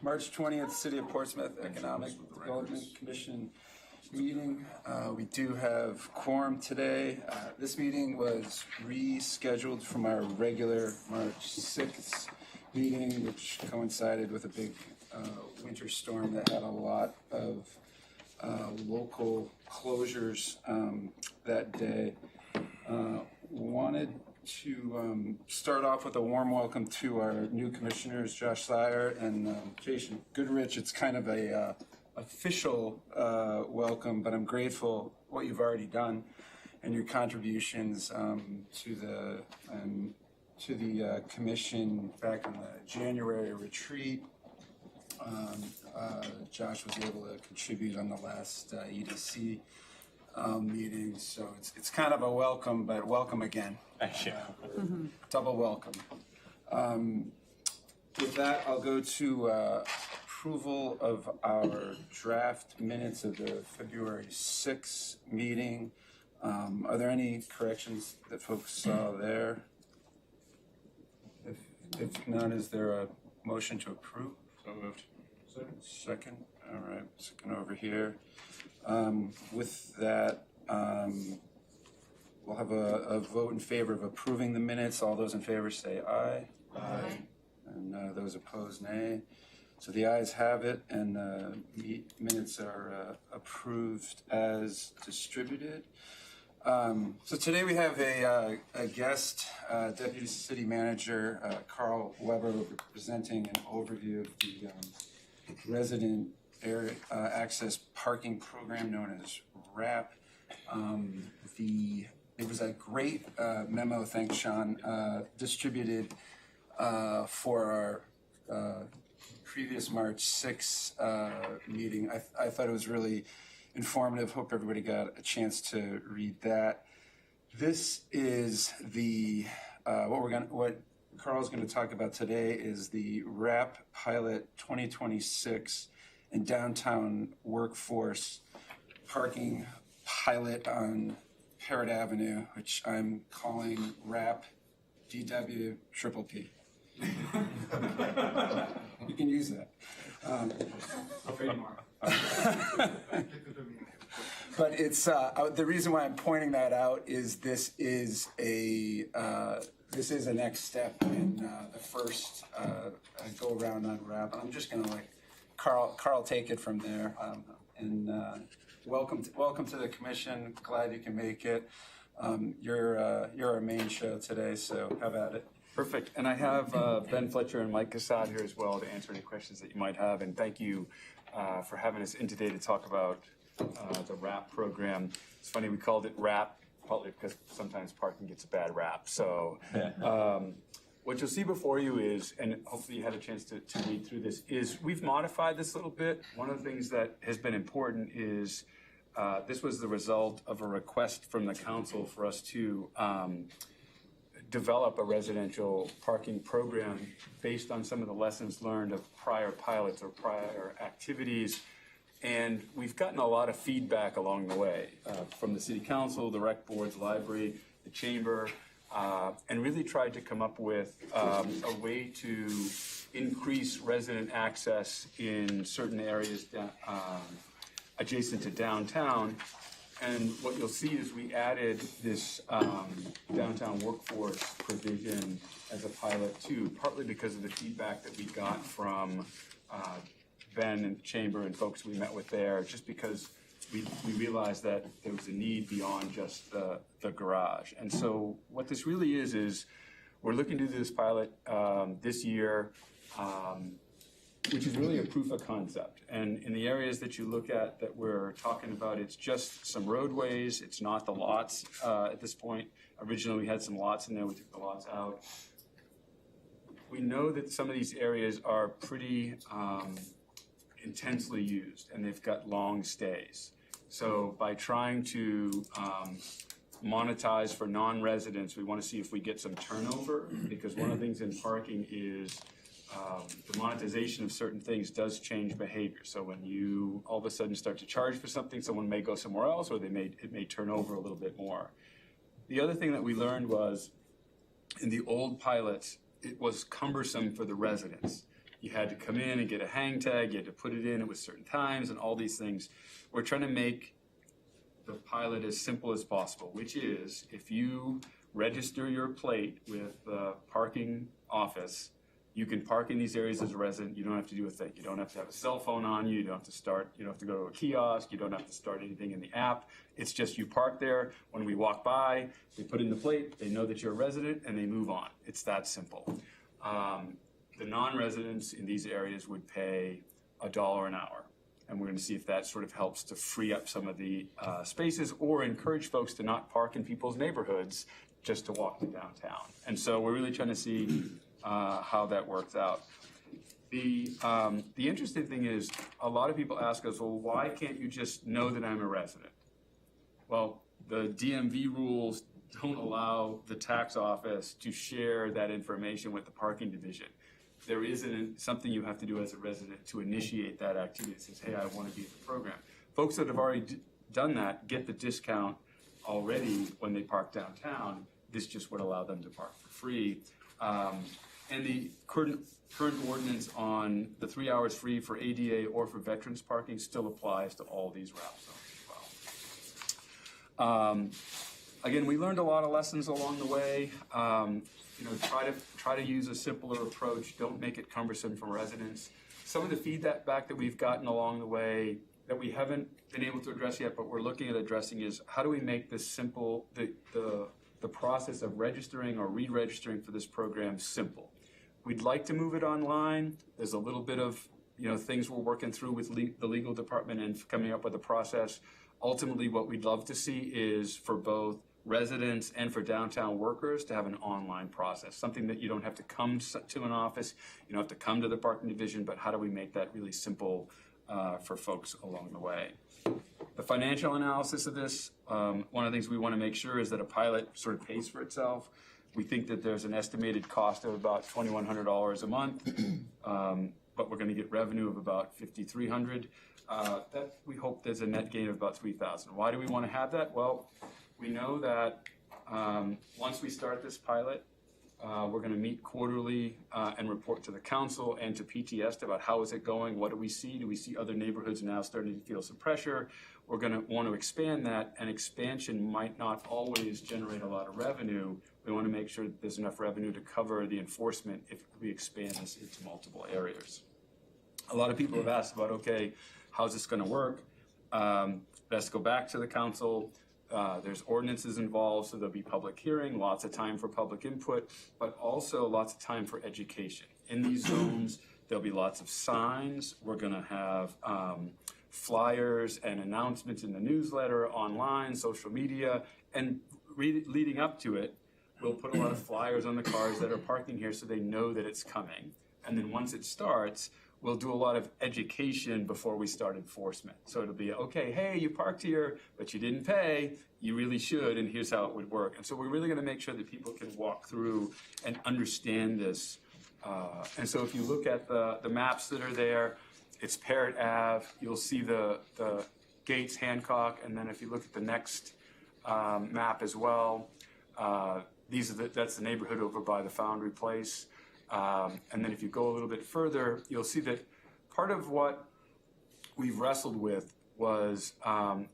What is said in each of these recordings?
March 20th, City of Portsmouth Economic Development Commission meeting. We do have quorum today. This meeting was rescheduled from our regular March 6th meeting, which coincided with a big winter storm that had a lot of local closures that day. Wanted to start off with a warm welcome to our new commissioners, Josh Sire and Jason Goodrich. It's kind of a official welcome, but I'm grateful what you've already done and your contributions to the commission back in the January retreat. Josh was able to contribute on the last EDC meeting, so it's kind of a welcome, but welcome again. Thank you. Double welcome. With that, I'll go to approval of our draft minutes of the February 6th meeting. Are there any corrections that folks saw there? If none, is there a motion to approve? So moved. Second. All right, second over here. With that, we'll have a vote in favor of approving the minutes. All those in favor say aye. Aye. And those opposed, nay. So the ayes have it, and minutes are approved as distributed. So today we have a guest, Deputy City Manager Carl Weber, presenting an overview of the resident area access parking program known as RAP. It was a great memo, thanks Sean, distributed for our previous March 6th meeting. I thought it was really informative. Hope everybody got a chance to read that. This is the what Carl's going to talk about today is the RAP Pilot 2026 and downtown workforce parking pilot on Parrott Avenue, which I'm calling RAP DW Triple P. You can use that. But it's the reason why I'm pointing that out is this is a next step in the first go around on RAP. I'm just going to let Carl take it from there. Welcome to the commission. Glad you can make it. You're our main show today, so have at it. Perfect. And I have Ben Fletcher and Mike Cassad here as well to answer any questions that you might have. And thank you for having us in today to talk about the RAP program. It's funny, we called it RAP partly because sometimes parking gets a bad rap. So what you'll see before you is, and hopefully you had a chance to read through this, is we've modified this a little bit. One of the things that has been important is this was the result of a request from the council for us to develop a residential parking program based on some of the lessons learned of prior pilots or prior activities. And we've gotten a lot of feedback along the way from the city council, the rec board, the library, the chamber, and really tried to come up with a way to increase resident access in certain areas adjacent to downtown. And what you'll see is we added this downtown workforce provision as a pilot too, partly because of the feedback that we got from Ben and the chamber and folks we met with there, just because we realized that there was a need beyond just the garage. And so what this really is we're looking to do this pilot this year, which is really a proof of concept. And in the areas that you look at that we're talking about, it's just some roadways. It's not the lots at this point. Originally, we had some lots in there. We took the lots out. We know that some of these areas are pretty intensely used, and they've got long stays. So by trying to monetize for non-residents, we want to see if we get some turnover, because one of the things in parking is the monetization of certain things does change behavior. So when you all of a sudden start to charge for something, someone may go somewhere else, or it may turn over a little bit more. The other thing that we learned was in the old pilots, it was cumbersome for the residents. You had to come in and get a hang tag, you had to put it in at certain times and all these things. We're trying to make the pilot as simple as possible, which is if you register your plate with the parking office, you can park in these areas as a resident. You don't have to do a thing. You don't have to have a cell phone on you. You don't have to start, you don't have to go to a kiosk. You don't have to start anything in the app. It's just you park there. When we walk by, we put in the plate. They know that you're a resident and they move on. It's that simple. The non-residents in these areas would pay $1 an hour. And we're going to see if that sort of helps to free up some of the spaces or encourage folks to not park in people's neighborhoods just to walk to downtown. And so we're really trying to see how that works out. The interesting thing is a lot of people ask us, well, why can't you just know that I'm a resident? Well, the DMV rules don't allow the tax office to share that information with the parking division. There isn't something you have to do as a resident to initiate that activity that says, hey, I want to be in the program. Folks that have already done that get the discount already when they park downtown. This just would allow them to park for free. And the current ordinance on the 3 hours free for ADA or for veterans parking still applies to all these RAP zones as well. Again, we learned a lot of lessons along the way. Try to use a simpler approach. Don't make it cumbersome for residents. Some of the feedback that we've gotten along the way that we haven't been able to address yet, but we're looking at addressing is how do we make this simple, the process of registering or re-registering for this program simple. We'd like to move it online. There's a little bit of things we're working through with the legal department and coming up with a process. Ultimately, what we'd love to see is for both residents and for downtown workers to have an online process, something that you don't have to come to an office, you don't have to come to the parking division, but how do we make that really simple for folks along the way? The financial analysis of this, one of the things we want to make sure is that a pilot sort of pays for itself. We think that there's an estimated cost of about $2,100 a month, but we're going to get revenue of about $5,300. That we hope there's a net gain of about $3,000. Why do we want to have that? Well, we know that once we start this pilot, we're going to meet quarterly and report to the council and to PTS about how is it going, what do we see? Do we see other neighborhoods now starting to feel some pressure? We're going to want to expand that, and expansion might not always generate a lot of revenue. We want to make sure that there's enough revenue to cover the enforcement if we expand this into multiple areas. A lot of people have asked about, okay, how's this going to work? Let's go back to the council. There's ordinances involved, so there'll be public hearing, lots of time for public input, but also lots of time for education. In these zones, there'll be lots of signs. We're going to have flyers and announcements in the newsletter, online, social media, and leading up to it, we'll put a lot of flyers on the cars that are parking here so they know that it's coming. And then once it starts, we'll do a lot of education before we start enforcement. So it'll be, okay, hey, you parked here, but you didn't pay. You really should, and here's how it would work. And so we're really going to make sure that people can walk through and understand this. And so if you look at the maps that are there, it's Parrott Ave. You'll see the Gates, Hancock, and then if you look at the next map as well, that's the neighborhood over by the Foundry Place. And then if you go a little bit further, you'll see that part of what we've wrestled with was a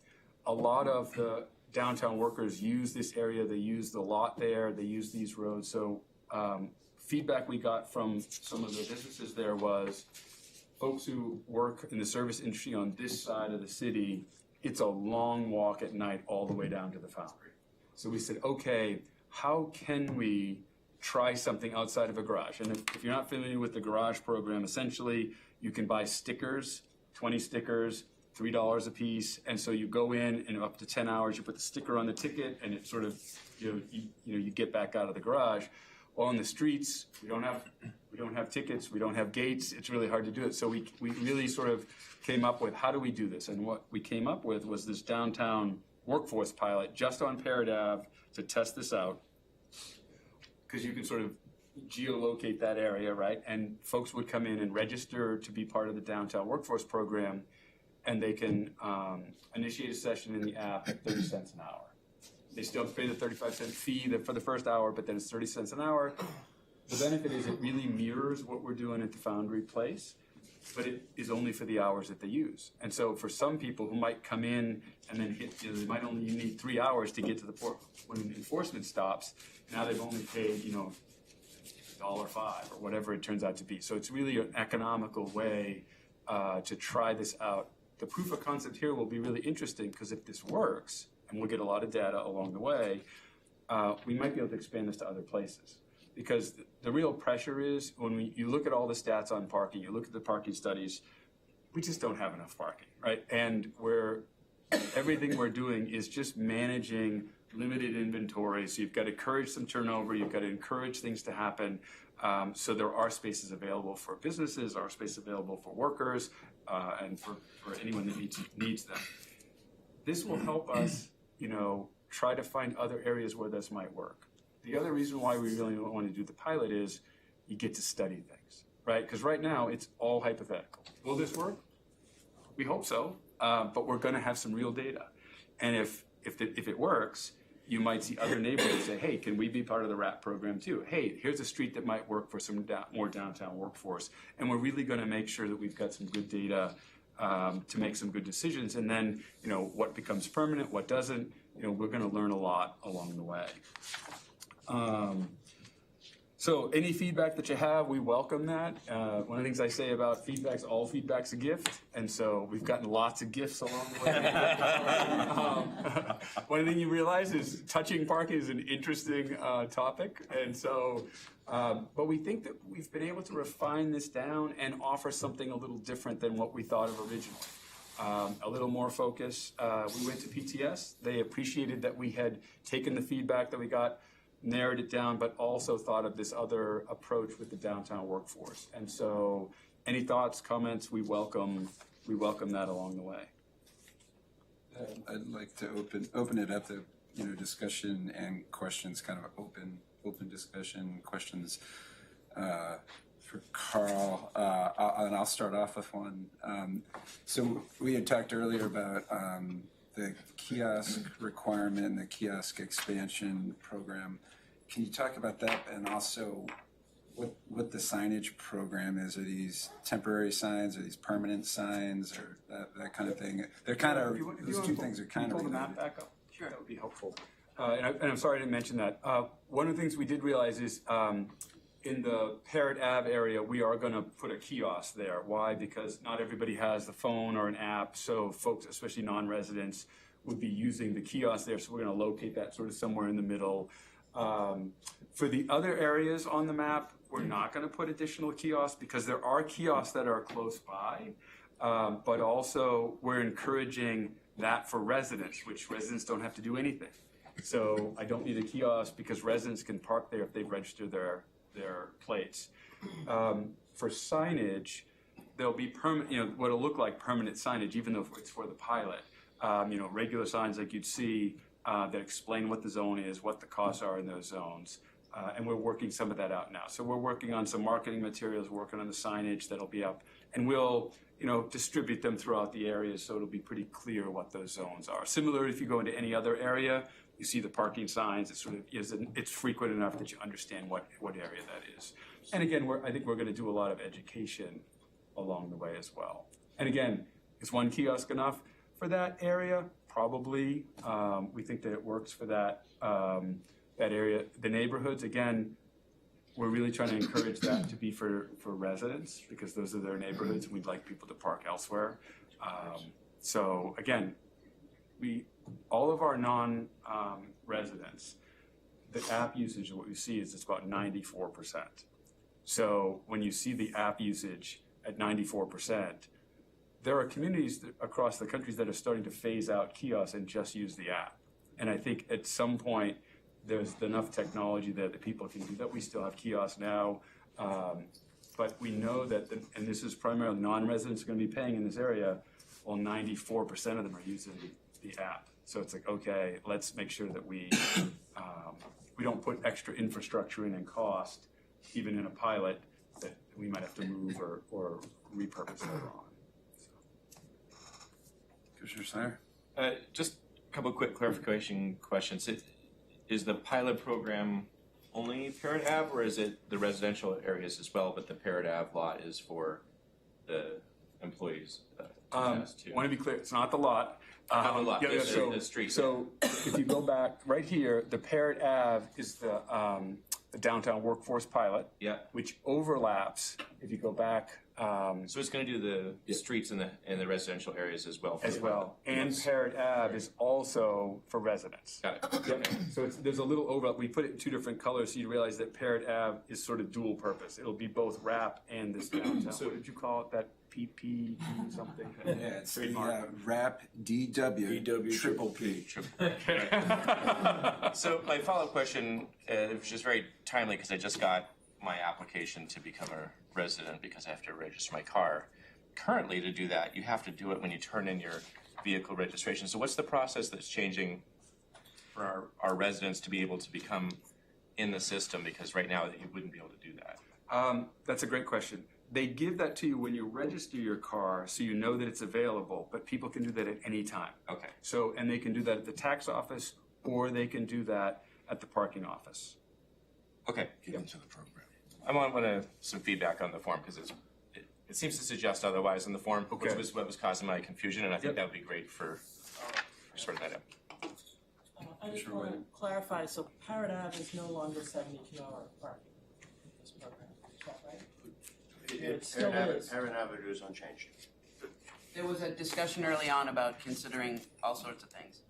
lot of the downtown workers use this area. They use the lot there. They use these roads. So feedback we got from some of the businesses there was folks who work in the service industry on this side of the city, it's a long walk at night all the way down to the Foundry. So we said, okay, how can we try something outside of a garage? And if you're not familiar with the garage program, essentially you can buy stickers, 20 stickers, $3 a piece. And so you go in and up to 10 hours, you put the sticker on the ticket and it sort of, you get back out of the garage. Well, on the streets, we don't have tickets, we don't have gates. It's really hard to do it. So we really sort of came up with how do we do this? And what we came up with was this downtown workforce pilot just on Parrott Ave to test this out. Because you can sort of geolocate that area, right? And folks would come in and register to be part of the downtown workforce program, and they can initiate a session in the app at 30 cents an hour. They still have to pay the 35-cent fee for the first hour, but then it's 30 cents an hour. the benefit is it really mirrors what we're doing at the Foundry Place, but it is only for the hours that they use. And so for some people who might come in and then they might only need 3 hours to get to the port when enforcement stops. Now they've only paid, $1.05 or whatever it turns out to be. So it's really an economical way to try this out. The proof of concept here will be really interesting because if this works, and we'll get a lot of data along the way, we might be able to expand this to other places. Because the real pressure is when you look at all the stats on parking, you look at the parking studies, we just don't have enough parking, right? And everything we're doing is just managing limited inventory. So you've got to encourage some turnover, you've got to encourage things to happen. So there are spaces available for businesses, there are spaces available for workers, and for anyone that needs them. This will help us, try to find other areas where this might work. The other reason why we really want to do the pilot is you get to study things, right? Because right now it's all hypothetical. Will this work? We hope so, but we're going to have some real data. And if it works, you might see other neighborhoods say, hey, can we be part of the RAP program too? Hey, here's a street that might work for some more downtown workforce. And we're really going to make sure that we've got some good data to make some good decisions. And then, what becomes permanent, what doesn't, we're going to learn a lot along the way. So any feedback that you have, we welcome that. One of the things I say about feedback is all feedback's a gift, and so we've gotten lots of gifts along the way. One thing you realize is touching parking is an interesting topic, and so, but we think that we've been able to refine this down and offer something a little different than what we thought of originally. A little more focus. We went to PTS. They appreciated that we had taken the feedback that we got, narrowed it down, but also thought of this other approach with the downtown workforce. And so any thoughts, comments, we welcome that along the way. I'd like to open it up to discussion and questions, kind of open discussion, questions for Carl, and I'll start off with one. So we had talked earlier about the kiosk requirement and the kiosk expansion program. Can you talk about that, and also what the signage program is? Are these temporary signs? Are these permanent signs, or that kind of thing? They're kind of those two things are kind of related. Pull the map back up. Sure, that would be helpful. And I'm sorry I didn't mention that. One of the things we did realize is in the Parrott Ave area, we are going to put a kiosk there. Why? Because not everybody has the phone or an app, so folks, especially non-residents, would be using the kiosk there, so we're going to locate that sort of somewhere in the middle. For the other areas on the map, we're not going to put additional kiosks because there are kiosks that are close by, but also we're encouraging that for residents, which residents don't have to do anything. So I don't need a kiosk because residents can park there if they've registered their plates. For signage, there'll be permanent, what'll look like permanent signage, even though it's for the pilot. Regular signs like you'd see that explain what the zone is, what the costs are in those zones. And we're working some of that out now. So we're working on some marketing materials, working on the signage that'll be up, and we'll, distribute them throughout the area so it'll be pretty clear what those zones are. Similar, if you go into any other area, you see the parking signs. It's frequent enough that you understand what area that is. And again, I think we're going to do a lot of education along the way as well. And again, is one kiosk enough for that area? Probably. We think that it works for that area. The neighborhoods, again, we're really trying to encourage that to be for residents because those are their neighborhoods and we'd like people to park elsewhere. So again, all of our non-residents, the app usage, what we see is it's about 94%. So when you see the app usage at 94%, there are communities across the country that are starting to phase out kiosks and just use the app. And I think at some point, there's enough technology there that people can do that. We still have kiosks now, but we know that, and this is primarily non-residents going to be paying in this area, well, 94% of them are using the app. So it's like, okay, let's make sure that we don't put extra infrastructure in and cost, even in a pilot, that we might have to move or repurpose later on. Commissioner Snyder? Just a couple of quick clarification questions. Is the pilot program only Parrot Ave, or is it the residential areas as well, but the Parrot Ave lot is for the employees to pass too? Want to be clear, it's not the lot. Not the lot, Yeah, it's so, the street. So if you go back, right here, the Parrot Ave is the downtown workforce pilot, Yeah, which overlaps, if you go back, so it's gonna do the streets in the residential areas as well. for as the- well. And Parrot Ave is also for residents. Got it. Yep. Okay. So there's a little overlap. We put it in two different colors, so you realize that Parrot Ave is sort of dual purpose. It'll be both RAP and this downtown. So- What did you call it? That PP something? Yeah, it's the Trademark. RAP DW triple P. So my follow-up question, which is very timely because I just got my application to become a resident because I have to register my car. Currently, to do that, you have to do it when you turn in your vehicle registration. So what's the process that's changing for our residents to be able to become in the system? Because right now, you wouldn't be able to do that. That's a great question. They give that to you when you register your car, so you know that it's available, but people can do that at any time. Okay. So, and they can do that at the tax office, or they can do that at the parking office. Okay. Get into the program. I want some feedback on the form because it seems to suggest otherwise in the form, which Okay. was what was causing my confusion, and I think Yep. that would be great for sorting that out. I just want to clarify, so Parrot Ave is no longer 72-hour parking in this program, is that right? It still is. Parent Avenue is unchanged. There was a discussion early on about considering all sorts of things.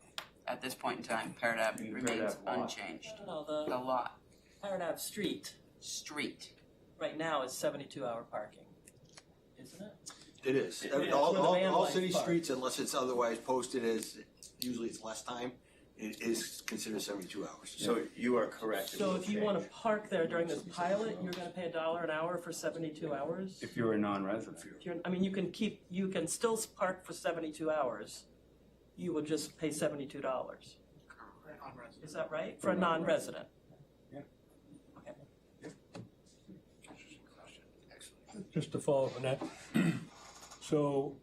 At this point in time, Parrot Ave The Parrot remains Ave lot. unchanged. No, The the lot, Parrot Ave Street street. right now is 72-hour parking, isn't it? It is. Yeah, it's All, where the all, van all lights city park. streets, unless it's otherwise posted as, usually it's less time, it is considered 72 hours. So you are correct. it So will if you want to change. park there during this pilot, you're going to pay $1 an hour for 72 hours? If you're a non-resident. If you're, I mean, you can still park for 72 hours. You will just pay $72. Is that right? For a non-resident? Yeah. Okay. Just to follow up on that, so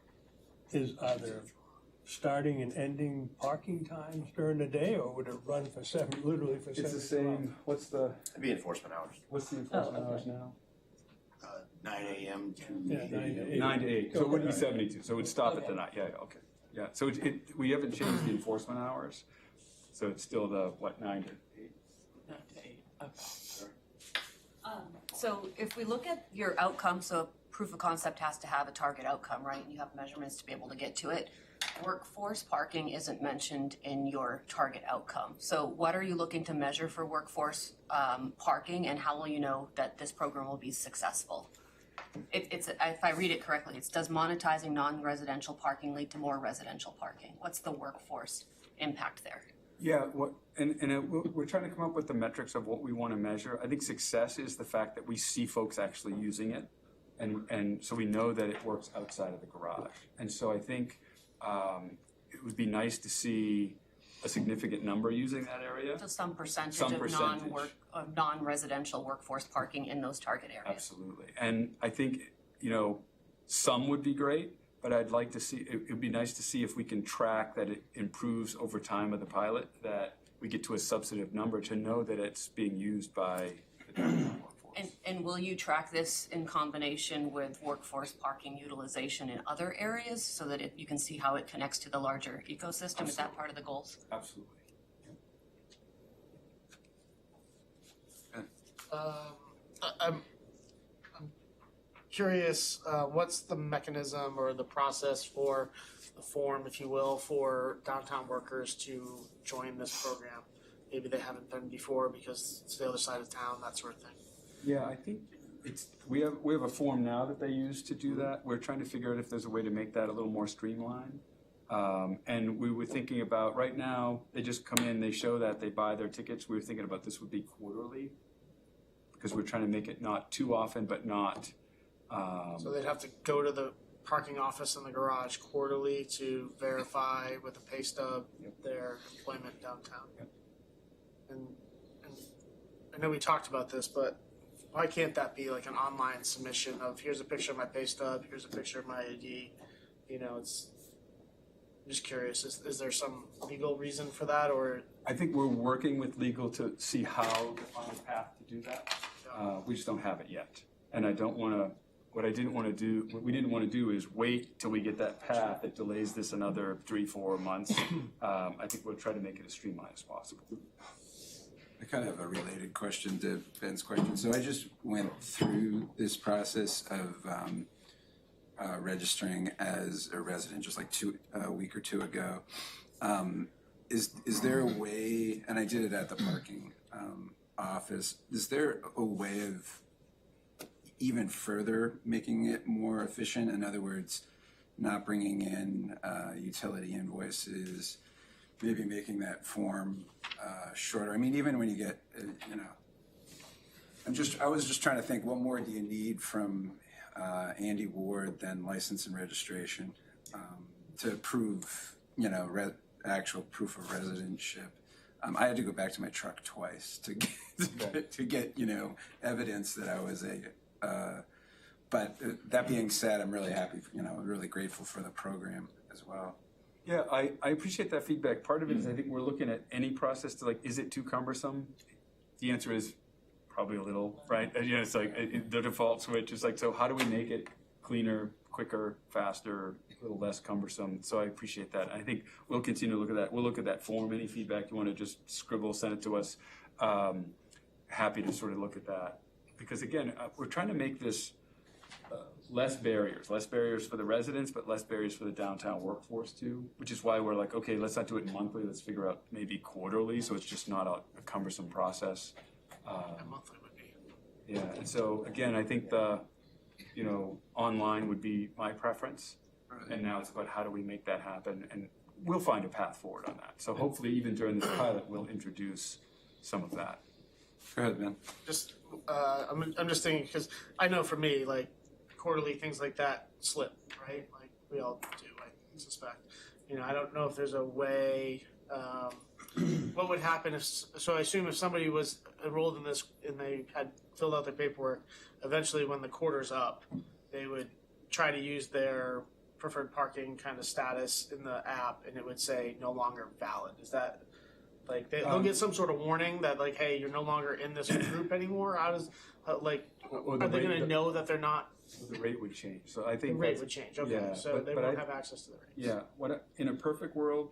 are there starting and ending parking times during the day, or would it run for literally for 72 It's the same, what's the It'd be enforcement hours. enforcement okay. hours now? 9 a.m. to Yeah, 9 to 8. 9 to 8, so it wouldn't be Okay. 72, so it would stop at Okay. the night, yeah, okay. Yeah, so we haven't changed the enforcement hours, so it's still the, 9 to 8? 9 to 8, okay. So if we look at your outcome, so proof of concept has to have a target outcome, right? And you have measurements to be able to get to it. Workforce parking isn't mentioned in your target outcome. So what are you looking to measure for workforce parking, and how will you know that this program will be successful? It's if I read it correctly, it's does monetizing non-residential parking lead to more residential parking? What's the workforce impact there? Yeah, we're trying to come up with the metrics of what we want to measure. I think success is the fact that we see folks actually using it, and so we know that it works outside of the garage. And so I think it would be nice to see a significant number using that area. So some percentage Some of percentage. non-residential workforce parking in those target areas. Absolutely. And I think, some would be great, but I'd like to see, it'd be nice to see if we can track that it improves over time of the pilot, that we get to a substantive number to know that it's being used by the downtown workforce. And will you track this in combination with workforce parking utilization in other areas so that you can see how it connects to the larger ecosystem? Is that part of the goals? Absolutely. I'm curious, what's the mechanism or the process for the form, if you will, for downtown workers to join this program? Maybe they haven't done before because it's the other side of town, that sort of thing. Yeah, I think we have a form now that they use to do that. We're trying to figure out if there's a way to make that a little more streamlined. And we were thinking about, right now, they just come in, they show that, they buy their tickets. We were thinking about this would be quarterly, because we're trying to make it not too often, but not. So they'd have to go to the parking office in the garage quarterly to verify with a pay stub their employment downtown. Yep. And I know we talked about this, but why can't that be like an online submission of here's a picture of my pay stub, here's a picture of my ID? It's just curious, is there some legal reason for that, or? I think we're working with legal to see how to find a path to do that. We just don't have it yet. And I don't want to, what we didn't want to do is wait till we get that path that delays this another 3-4 months. I think we'll try to make it as streamlined as possible. I kind of have a related question to Ben's question. So I just went through this process of registering as a resident just like a week or two ago. Is there a way, and I did it at the parking office, is there a way of even further making it more efficient? In other words, not bringing in utility invoices, maybe making that form shorter. I mean, even when you get, I was just trying to think, what more do you need from Andy Ward than license and registration to prove, actual proof of residentship? I had to go back to my truck twice to get evidence that I was but that being said, I'm really happy, really grateful for the program as well. Yeah, I appreciate that feedback. Part of it is I think we're looking at any process to is it too cumbersome? The answer is probably a little, right? It's the default switch is so how do we make it cleaner, quicker, faster, a little less cumbersome? So I appreciate that. I think we'll continue to look at that. We'll look at that form. Any feedback you want to just scribble, send it to us. Happy to sort of look at that. Because again, we're trying to make this less barriers for the residents, but less barriers for the downtown workforce too, which is why we're okay, let's not do it monthly, let's figure out maybe quarterly, so it's just not a cumbersome process. Monthly would be. Yeah, and so again, I think online would be my preference, and now it's about how do we make that happen, and we'll find a path forward on that. So hopefully even during this pilot, we'll introduce some of that. Go ahead, Ben. Just, I'm just thinking, because I know for me, quarterly things like that slip, right? We all do, I suspect. I don't know if there's a way, what would happen so I assume if somebody was enrolled in this and they had filled out their paperwork, eventually when the quarter's up, they would try to use their preferred parking kind of status in the app and it would say no longer valid. Is that, they'll get some sort of warning that hey, you're no longer in this group anymore? How does, are they going to know that they're not? The rate would change. So I think the rate would change. Okay, yeah, so they won't have access to the rates. Yeah. In a perfect world,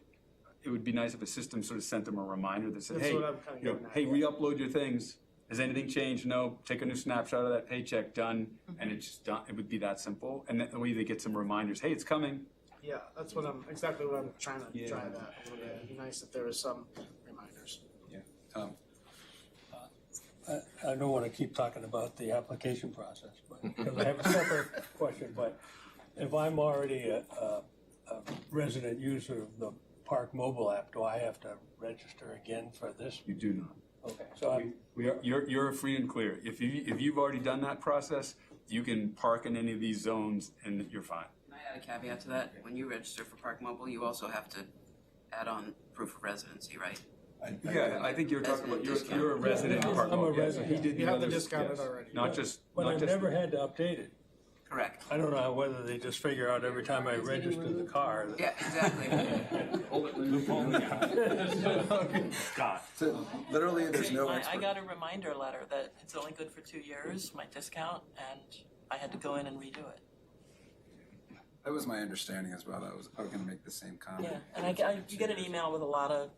it would be nice if a system sort of sent them a reminder that said, That's "Hey, what I'm kinda getting at, hey, yeah. re-upload your things. Has anything changed? No. Take a new snapshot of that paycheck. Done." And it's just done. It would be that simple. And that way they get some reminders. Hey, it's coming. Yeah, that's exactly what I'm trying to drive at a little bit. It'd be nice if there was some reminders. Yeah. Tom. I don't want to keep talking about the application process, because I have a separate question, but if I'm already a resident user of the Park mobile app, do I have to register again for this? You do not. Okay, so You're free and clear. If you've already done that process, you can park in any of these zones and you're fine. Can I add a caveat to that? When you register for Park Mobile, you also have to add on proof of residency, right? Yeah, I think you're talking about, Resident you're a resident in Park I'm a Mobile. resident. He did You the have to others, discount it yes. already. Not just, but not I've just. never had to update it. Correct. I don't know whether they just figure out every time I register the car. that- Yeah, exactly. Scott. So literally, there's no I expert. got a reminder letter that it's only good for 2 years, my discount, and I had to go in and redo it. That was my understanding as well. I was going to make the same comment. Yeah, and you get an email with a lot of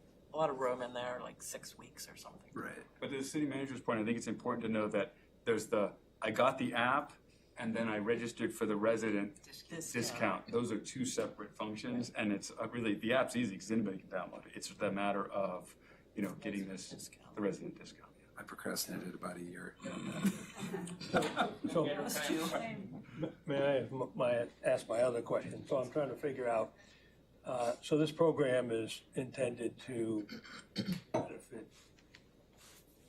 room in there, like 6 weeks or something. Right. But to the city manager's point, I think it's important to know that there's I got the app and then I registered for the resident discount. Those are two separate functions, and it's really, the app's easy because anybody can download it. It's just a matter of, the resident discount. I procrastinated about a year. So, may I ask my other question? So I'm trying to figure out, so this program is intended to benefit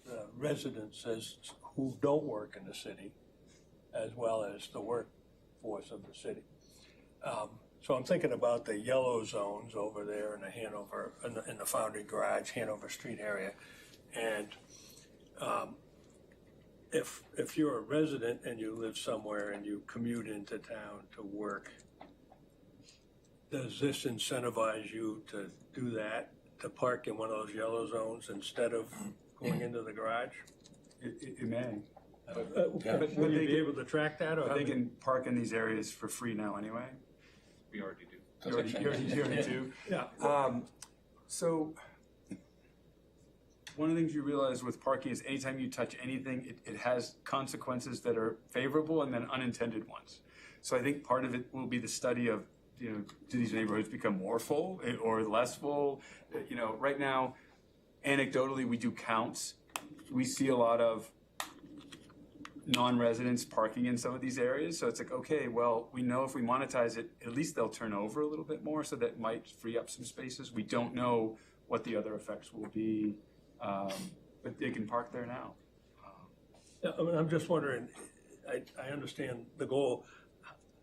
the residents who don't work in the city, as well as the workforce of the city. So I'm thinking about the yellow zones over there in the Hanover, in the Foundry Garage, Hanover Street area. And if you're a resident and you live somewhere and you commute into town to work, does this incentivize you to do that, to park in one of those yellow zones instead of going into the garage? It may. Will you be able to track that, or But how they do you- can park in these areas for free now anyway. We already do. You already do. Yeah. So, one of the things you realize with parking is anytime you touch anything, it has consequences that are favorable and then unintended ones. So I think part of it will be the study of, do these neighborhoods become more full or less full? Right now, anecdotally, we do counts. We see a lot of non-residents parking in some of these areas. So it's like, okay, well, we know if we monetize it, at least they'll turn over a little bit more, so that might free up some spaces. We don't know what the other effects will be, but they can park there now. Yeah, I mean, I'm just wondering, I understand the goal.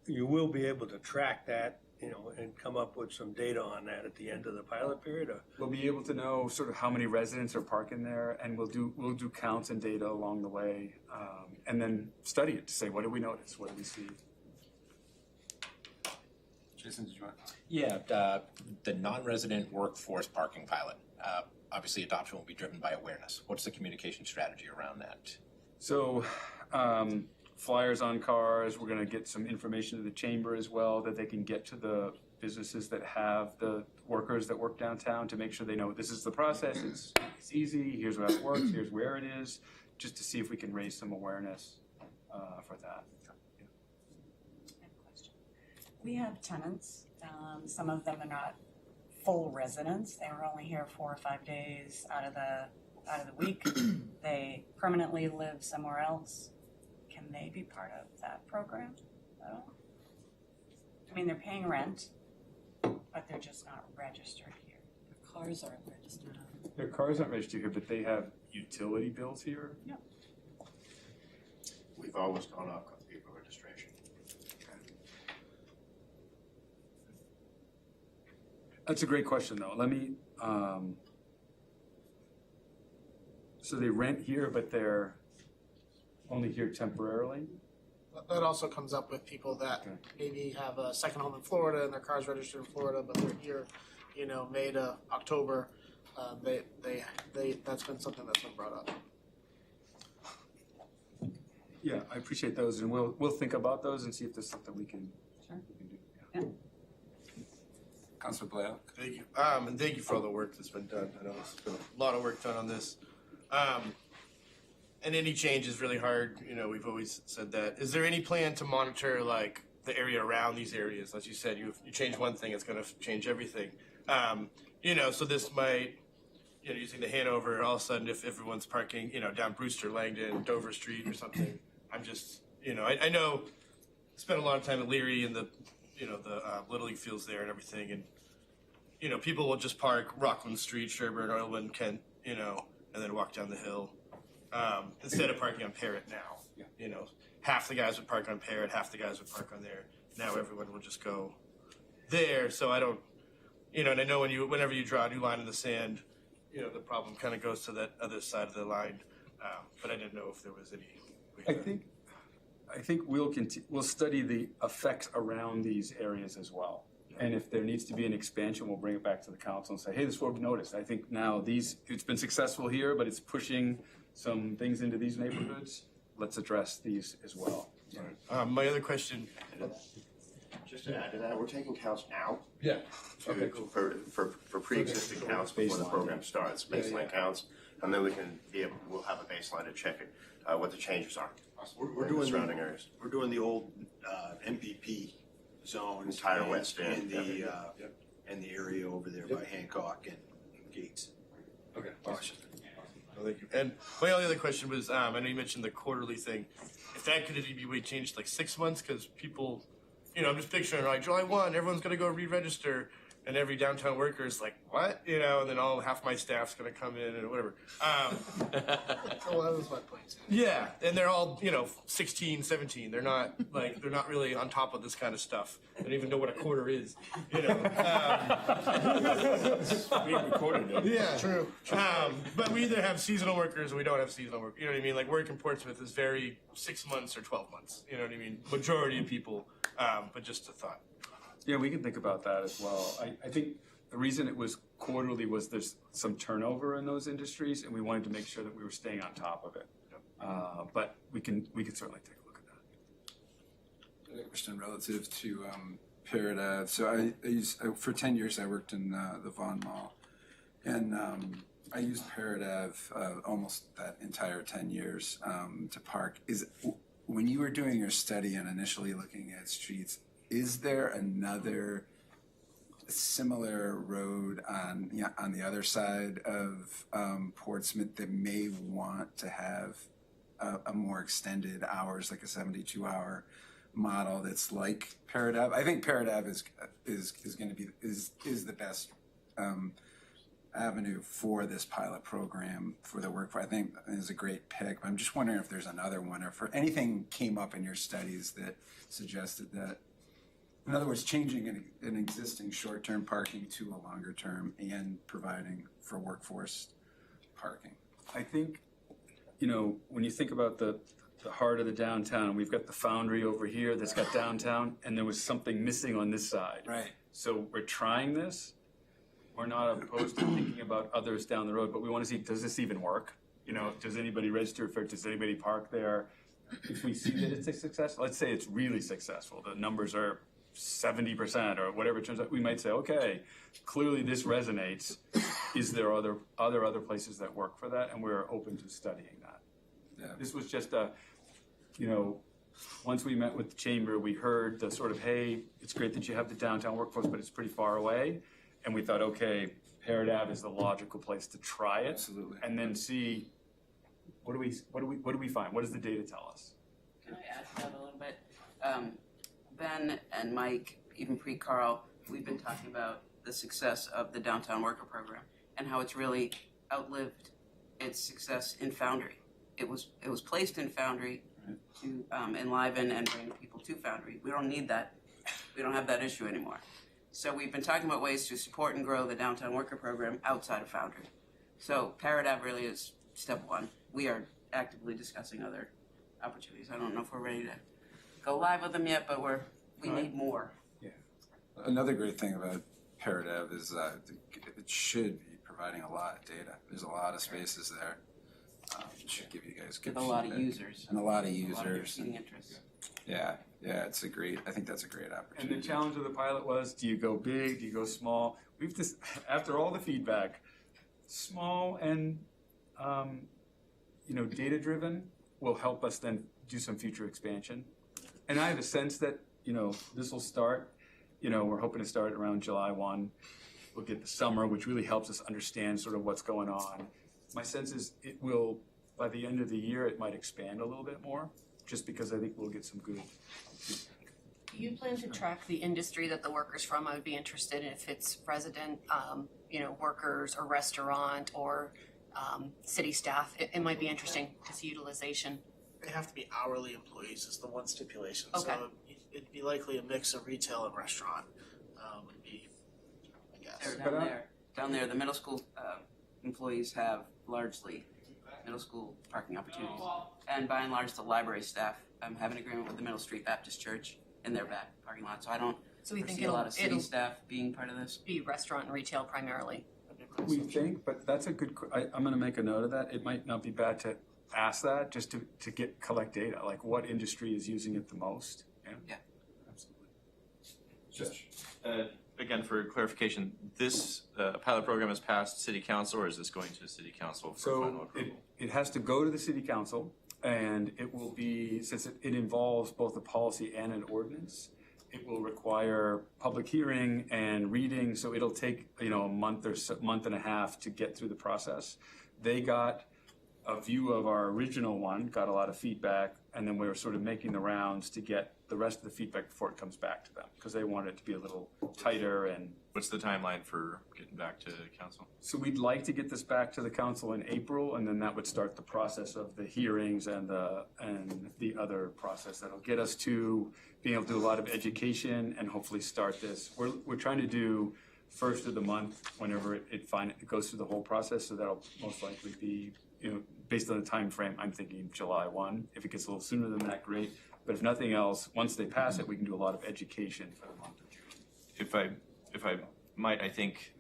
You will be able to track that, and come up with some data on that at the end of the pilot period, or? We'll be able to know sort of how many residents are parking there, and we'll do counts and data along the way, and then study it to say, what did we notice? What did we see? Jason, did you want? Yeah, the non-resident workforce parking pilot. Obviously, adoption will be driven by awareness. What's the communication strategy around that? So, flyers on cars, we're gonna get some information to the chamber as well, that they can get to the businesses that have the workers that work downtown to make sure they know this is the process, it's easy, here's how it works, here's where it is, just to see if we can raise some awareness for that. We have tenants, some of them are not full residents, they were only here 4 or 5 days out of the week. They permanently live somewhere else. Can they be part of that program at all? I mean, they're paying rent, but they're just not registered here. Their cars aren't registered. Their cars aren't registered here, but they have utility bills here. We've always gone up on vehicle registration. That's a great question, though. Let me, so they rent here, but they're only here temporarily? That also comes up with people that Okay. maybe have a second home in Florida and their car's registered in Florida, but they're here, May to October. That's been something that's been brought up. Yeah, I appreciate those, and we'll think about those and see if there's something we can do. Yeah. Councilor Blair? Thank you. And thank you for all the work that's been done. I know there's been a lot of work done on this. And any change is really hard. We've always said that. Is there any plan to monitor like the area around these areas? As you said, you change one thing, it's going to change everything. So this might, using the Hanover, all of a sudden if everyone's parking, down Brewster, Langdon, Dover Street or something, I'm just, I know, spent a lot of time at Leary and the Little League fields there and everything, and people will just park Rockland Street, Sherburne, Oilman, Kent, and then walk down the hill, instead of parking on Parrott now. Half the guys would park on Parrott, half the guys would park on there. Now everyone will just go there. So I don't, and I know whenever you draw a new line in the sand, the problem kind of goes to that other side of the line. But I didn't know if there was any. I think we'll study the effects around these areas as well. And if there needs to be an expansion, we'll bring it back to the council and say, hey, this is what we noticed. I think now it's been successful here, but it's pushing some things into these neighborhoods. Let's address these as well. My other question. Just to add to that, we're taking counts now. Yeah. Okay, cool. For pre-existing counts before the program starts, baseline counts, and then we'll have a baseline to check it, what the changes are. We're in the doing surrounding areas. We're doing the old MVP zones. Entire and- West End. And the area over there by Hancock and Gates. Okay. Awesome. Thank you. And my only other question was, I know you mentioned the quarterly thing. If that could be changed like 6 months, because people, I'm just picturing like July 1, everyone's gonna go re-register, and every downtown worker is like, what? And then half my staff's gonna come in and whatever. Well, that was my point. Yeah, and they're all, 16, 17. They're not really on top of this kind of stuff. They don't even know what a quarter is, We recorded it. Yeah, true. But we either have seasonal workers or we don't have seasonal workers. You know what I mean? Like work in Portsmouth is very 6 months or 12 months. You know what I mean? Majority of people, but just a thought. Yeah, we can think about that as well. I think the reason it was quarterly was there's some turnover in those industries, and we wanted to make sure that we were staying on top of it. But we can certainly take a look at that. Question relative to Paradav. So I used, for 10 years I worked in the Vaughan Mall, and I used Paradav almost that entire 10 years to park. When you were doing your study and initially looking at streets, is there another similar road on the other side of Portsmouth that may want to have a more extended hours, like a 72-hour model that's like Paradav? I think Paradav is going to be the best avenue for this pilot program for the workforce. I think is a great pick. But I'm just wondering if there's another one, or if anything came up in your studies that suggested that. In other words, changing an existing short-term parking to a longer term and providing for workforce parking. I think, when you think about the heart of the downtown, we've got the Foundry over here that's got downtown, and there was something missing on this side. Right. So we're trying this. We're not opposed to thinking about others down the road, but we want to see, does this even work? Does anybody register for it? Does anybody park there? If we see that it's a success, let's say it's really successful, the numbers are 70% or whatever it turns out, we might say, okay, clearly this resonates. Is there other places that work for that? And we're open to studying that. Yeah. This was just once we met with the chamber, we heard the sort of, hey, it's great that you have the downtown workforce, but it's pretty far away. And we thought, okay, Paradav is the logical place to try it. Absolutely. And then see, what do we find? What does the data tell us? Can I add to that a little bit? Ben and Mike, even pre-Carl, we've been talking about the success of the Downtown Worker Program and how it's really outlived its success in Foundry. It was placed in Foundry to enliven and bring people to Foundry. We don't need that. We don't have that issue anymore. So we've been talking about ways to support and grow the Downtown Worker Program outside of Foundry. So Paradav really is step one. We are actively discussing other opportunities. I don't know if we're ready to go live with them yet, but we need more. Yeah. Another great thing about Paradav is it should be providing a lot of data. There's a lot of spaces there. It should give you guys good With a lot of feedback. users. And a lot of A lot of users. competing interests. Yeah, I think that's a great opportunity. And the challenge of the pilot was, do you go big, do you go small? We've just, after all the feedback, small and, data-driven will help us then do some future expansion. And I have a sense that, this will start, we're hoping to start around July 1. We'll get the summer, which really helps us understand sort of what's going on. My sense is it will, by the end of the year, it might expand a little bit more, just because I think we'll get some good feedback. Do you plan to track the industry that the workers from? I would be interested if it's resident, workers or restaurant or city staff. It might be interesting to see utilization. They have to be hourly employees is the one stipulation. Okay. So it'd be likely a mix of retail and restaurant would be, I guess. Down there, the middle school employees have largely middle school parking opportunities. And by and large, the library staff have an agreement with the Middle Street Baptist Church in their back parking lot. So I don't So we think foresee a lot of city it'll staff being part of this. be restaurant and retail primarily. We think, but that's a good, I'm gonna make a note of that. It might not be bad to ask that, just to collect data, like what industry is using it the most. Yeah. Absolutely. Again, for clarification, this pilot program has passed city council, or is this going to city council for final So approval? it has to go to the city council, and it will be, since it involves both a policy and an ordinance, it will require public hearing and reading, so it'll take, a month or month and a half to get through the process. They got a view of our original one, got a lot of feedback, and then we were sort of making the rounds to get the rest of the feedback before it comes back to them, because they want it to be a little tighter. And What's the timeline for getting back to council? so we'd like to get this back to the council in April, and then that would start the process of the hearings and the other process that'll get us to being able to do a lot of education and hopefully start this. We're trying to do first of the month whenever it goes through the whole process, so that'll most likely be, based on the time frame, I'm thinking July 1. If it gets a little sooner than that, great. But if nothing else, once they pass it, we can do a lot of education for the month of June. if I might, I think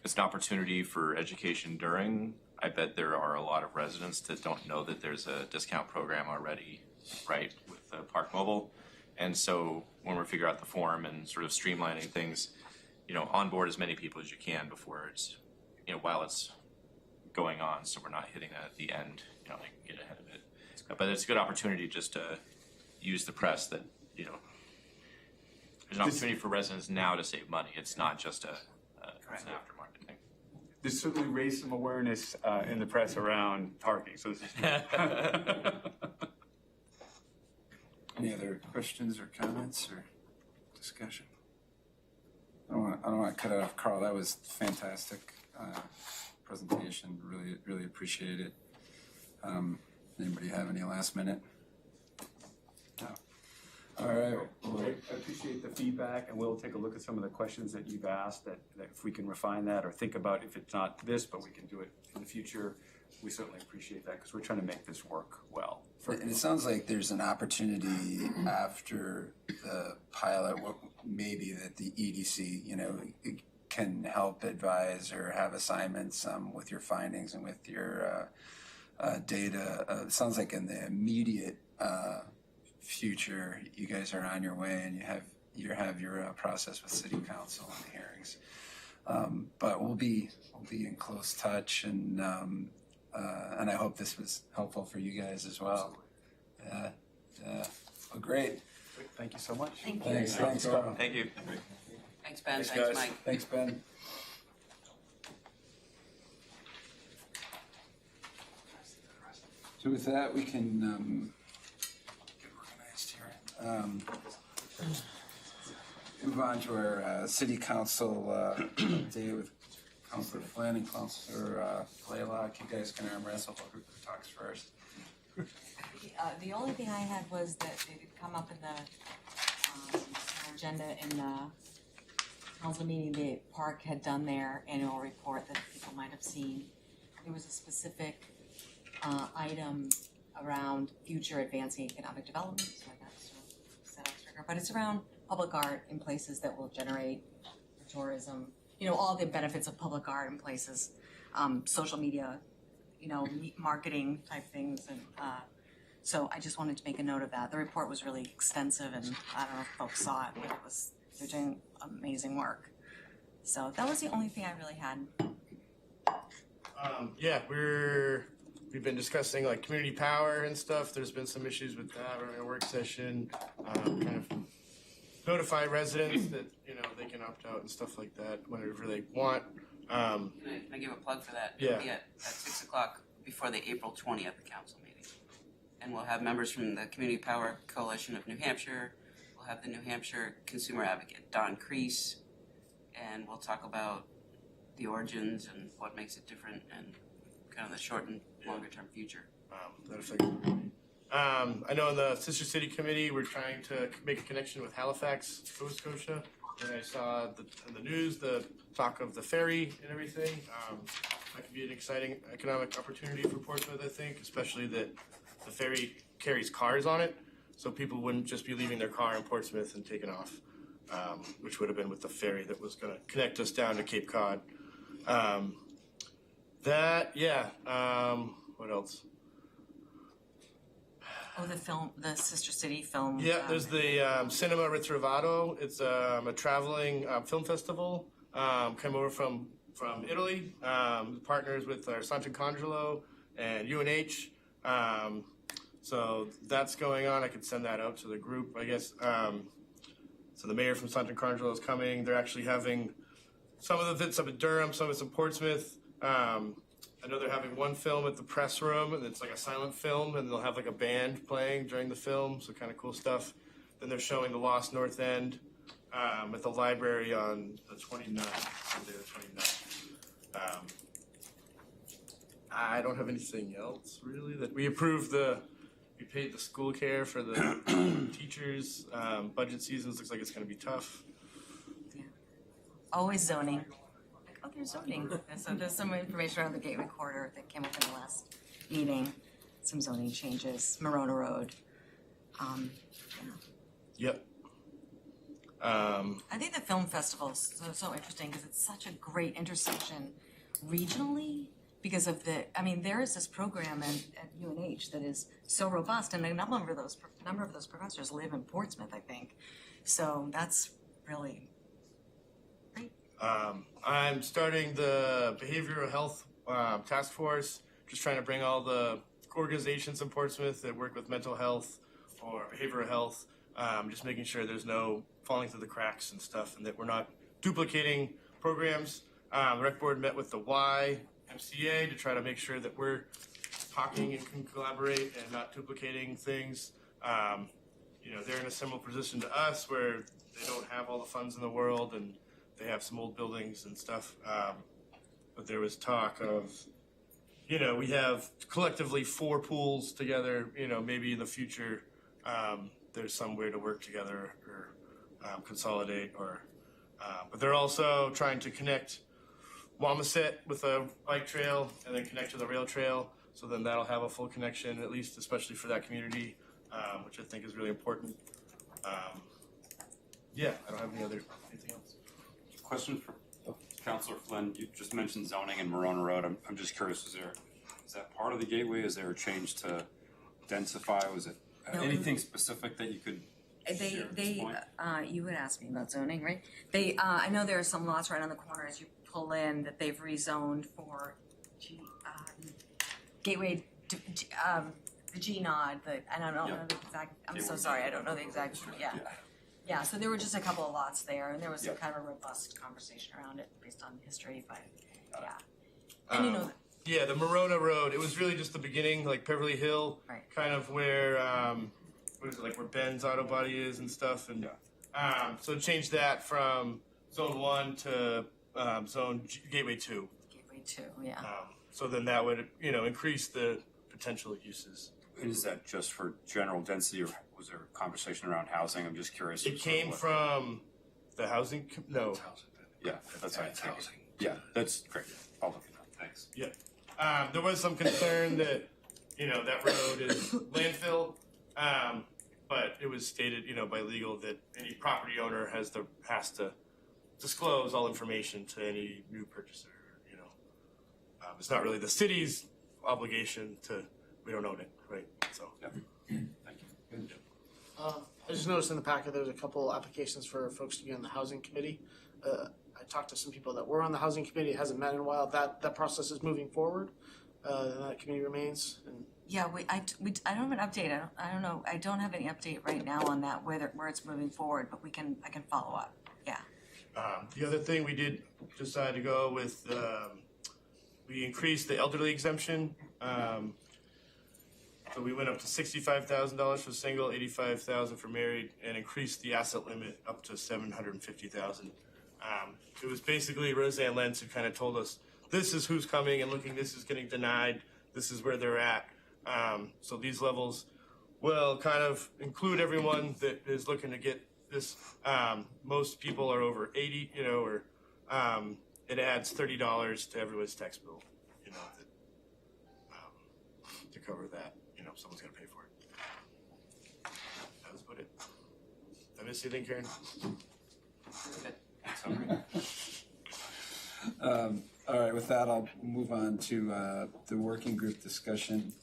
it's an opportunity for education during. I bet there are a lot of residents that don't know that there's a discount program already, right, with Park Mobile. And so when we figure out the form and sort of streamlining things, onboard as many people as you can before it's, while it's going on, so we're not hitting that at the end, like get ahead of it. But it's a good opportunity just to use the press that, there's an opportunity for residents now to save money. It's not just it's an aftermarket thing. This certainly raised some awareness in the press around parking, so this is Any other questions or comments or discussion? I don't want to cut it off, Carl. That was fantastic presentation. Really appreciate it. Anybody have any last minute? No. All right. I appreciate the feedback, and we'll take a look at some of the questions that you've asked, that if we can refine that or think about if it's not this, but we can do it in the future. We certainly appreciate that because we're trying to make this work well. And it sounds like there's an opportunity after the pilot, maybe that the EDC, can help advise or have assignments with your findings and with your data. It sounds like in the immediate future, you guys are on your way and you have your process with City Council and the hearings. But we'll be in close touch, and I hope this was helpful for you guys as well. Well, great. Thank you so much. Thank you. Thanks, Carl. Thank you. Thanks, Ben. Thanks, Thanks, guys. Mike. Thanks, Ben. So with that, we can get organized here. Move on to our City Council day with Councilor Flynn and Councilor Blaylock. You guys can arm wrestle who talks first. The only thing I had was that it had come up in the agenda in the council meeting. The park had done their annual report that people might have seen. There was a specific item around future advancing economic development, so I got sort of set up trigger. But it's around public art in places that will generate tourism. All the benefits of public art in places, social media, marketing type things, and so I just wanted to make a note of that. The report was really extensive, and I don't know if folks saw it, but they're doing amazing work. So that was the only thing I really had. We've been discussing like community power and stuff. There's been some issues with that. We're in a work session, kind of notify residents that they can opt out and stuff like that whenever they want. Can I give a plug for that? Yeah. It'll be at 6 o'clock before the April 20th council meeting. And we'll have members from the Community Power Coalition of New Hampshire. We'll have the New Hampshire consumer advocate, Don Crease. And we'll talk about the origins and what makes it different and kind of the short and longer term future. That affects I know in the Sister City Committee, we're trying to make a connection with Halifax, Nova Scotia. And I saw in the news the talk of the ferry and everything. That could be an exciting economic opportunity for Portsmouth, I think, especially that the ferry carries cars on it. So people wouldn't just be leaving their car in Portsmouth and taking off, which would have been with the ferry that was going to connect us down to Cape Cod. What else? Oh, the Sister City film. Yeah, there's the Cinema Ritrovato. It's a traveling film festival. Came over from Italy. Partners with our Sant'Angelo and UNH. So that's going on. I could send that out to the group, I guess. So the mayor from Sant'Angelo is coming. They're actually having some of it's up in Durham, some of it's in Portsmouth. I know they're having one film at the press room, and it's like a silent film, and they'll have like a band playing during the film, so kind of cool stuff. Then they're showing The Lost North End at the library on the 29th, Sunday the 29th. I don't have anything else really that we approved we paid the school care for the teachers. Budget seasons looks like it's going to be tough. Yeah. Always zoning. Oh, there's zoning. So there's some information around the Gateway Corridor that came up in the last meeting. Some zoning changes, Marona Road. Yep. I think the film festival is so interesting because it's such a great intersection regionally because of there is this program at UNH that is so robust, and a number of those professors live in Portsmouth, I think. So that's really great. I'm starting the behavioral health task force, just trying to bring all the organizations in Portsmouth that work with mental health or behavioral health, just making sure there's no falling through the cracks and stuff, and that we're not duplicating programs. The rec board met with the YMCA to try to make sure that we're talking and can collaborate and not duplicating things. They're in a similar position to us where they don't have all the funds in the world and they have some old buildings and stuff. But there was talk of, we have collectively 4 pools together, maybe in the future there's some way to work together or consolidate but they're also trying to connect Wamisit with a bike trail and then connect to the rail trail. So then that'll have a full connection, at least especially for that community, which I think is really important. I don't have anything else. Question for Councilor Flynn. You just mentioned zoning in Morona Road. I'm just curious, is that part of the gateway? Is there a change to densify? Was it anything specific that you could share at this point? You would ask me about zoning, right? I know there are some lots right on the corner as you pull in that they've rezoned for gateway, the G-Nod, I don't know the exact, I'm so sorry, I don't know the exact, Yeah, so there were just a couple of lots there, and there was kind of a robust conversation around it based on history, but and the Morona Road, it was really just the beginning, like Beverly Hill, kind of where, where Ben's Auto Body is and stuff, and so change that from Zone 1 to Gateway 2. Gateway 2, yeah. So then that would, increase the potential uses. Is that just for general density, or was there a conversation around housing? I'm just curious. It came from the housing, no. Yeah, that's right. Housing. Yeah, that's great. I'll look it up. Thanks. Yeah. There was some concern that, that road is landfill, but it was stated, by legal that any property owner has to disclose all information to any new purchaser, It's not really the city's obligation we don't own it, right? So. Thank you. I just noticed in the packet there's a couple applications for folks to be on the housing committee. I talked to some people that were on the housing committee. It hasn't met in a while. That process is moving forward. And that committee remains. And I don't have an update. I don't know. I don't have any update right now on that where it's moving forward, but I can follow up. Yeah. The other thing we did decide to go with, we increased the elderly exemption. So we went up to $65,000 for single, $85,000 for married, and increased the asset limit up to $750,000. It was basically Roseanne Lenz who kind of told us, this is who's coming and looking, this is getting denied, this is where they're at. So these levels will kind of include everyone that is looking to get this. Most people are over 80, it adds $30 to everyone's tax bill, to cover that. Someone's got to pay for it. That was about it. Did I miss anything, Karen? All right, with that, I'll move on to the working group discussion.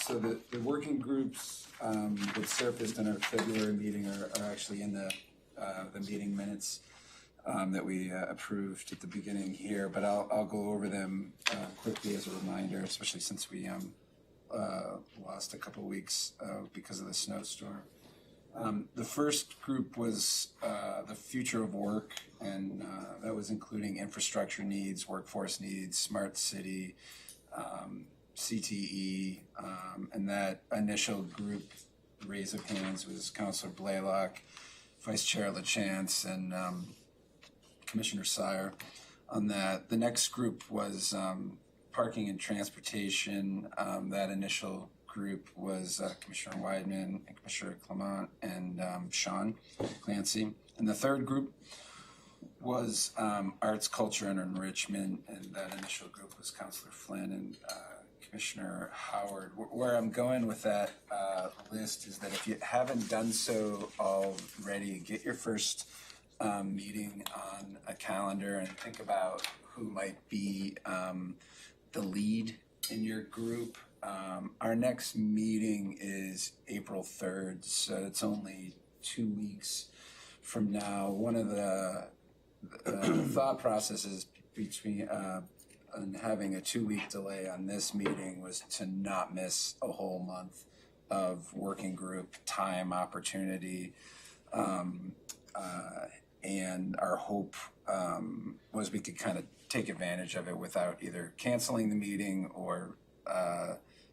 So the working groups that surfaced in our February meeting are actually in the meeting minutes that we approved at the beginning here, but I'll go over them quickly as a reminder, especially since we lost a couple weeks because of the snowstorm. The first group was the future of work, and that was including infrastructure needs, workforce needs, smart city, CTE, and that initial group raise of hands was Councilor Blaylock, Vice Chair LaChance, and Commissioner Sire on that. The next group was parking and transportation. That initial group was Commissioner Weidman and Commissioner Clement and Sean Clancy. And the third group was arts, culture, and enrichment, and that initial group was Councilor Flynn and Commissioner Howard. Where I'm going with that list is that if you haven't done so already, get your first meeting on a calendar and think about who might be the lead in your group. Our next meeting is April 3rd, so it's only 2 weeks from now. One of the thought processes between and having a 2-week delay on this meeting was to not miss a whole month of working group time opportunity. And our hope was we could kind of take advantage of it without either canceling the meeting or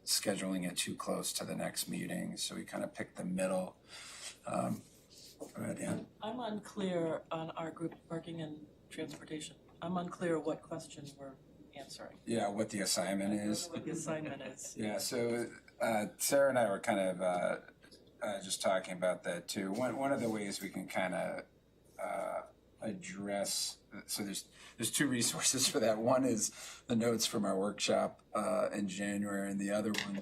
scheduling it too close to the next meeting. So we kind of picked the middle. Go ahead, Dan. I'm unclear on our group parking and transportation. I'm unclear what question we're answering. Yeah, what the assignment is. What the assignment is. Yeah, so Sarah and I were kind of just talking about that too. One of the ways we can kind of address, so there's 2 resources for that. One is the notes from our workshop in January, and the other one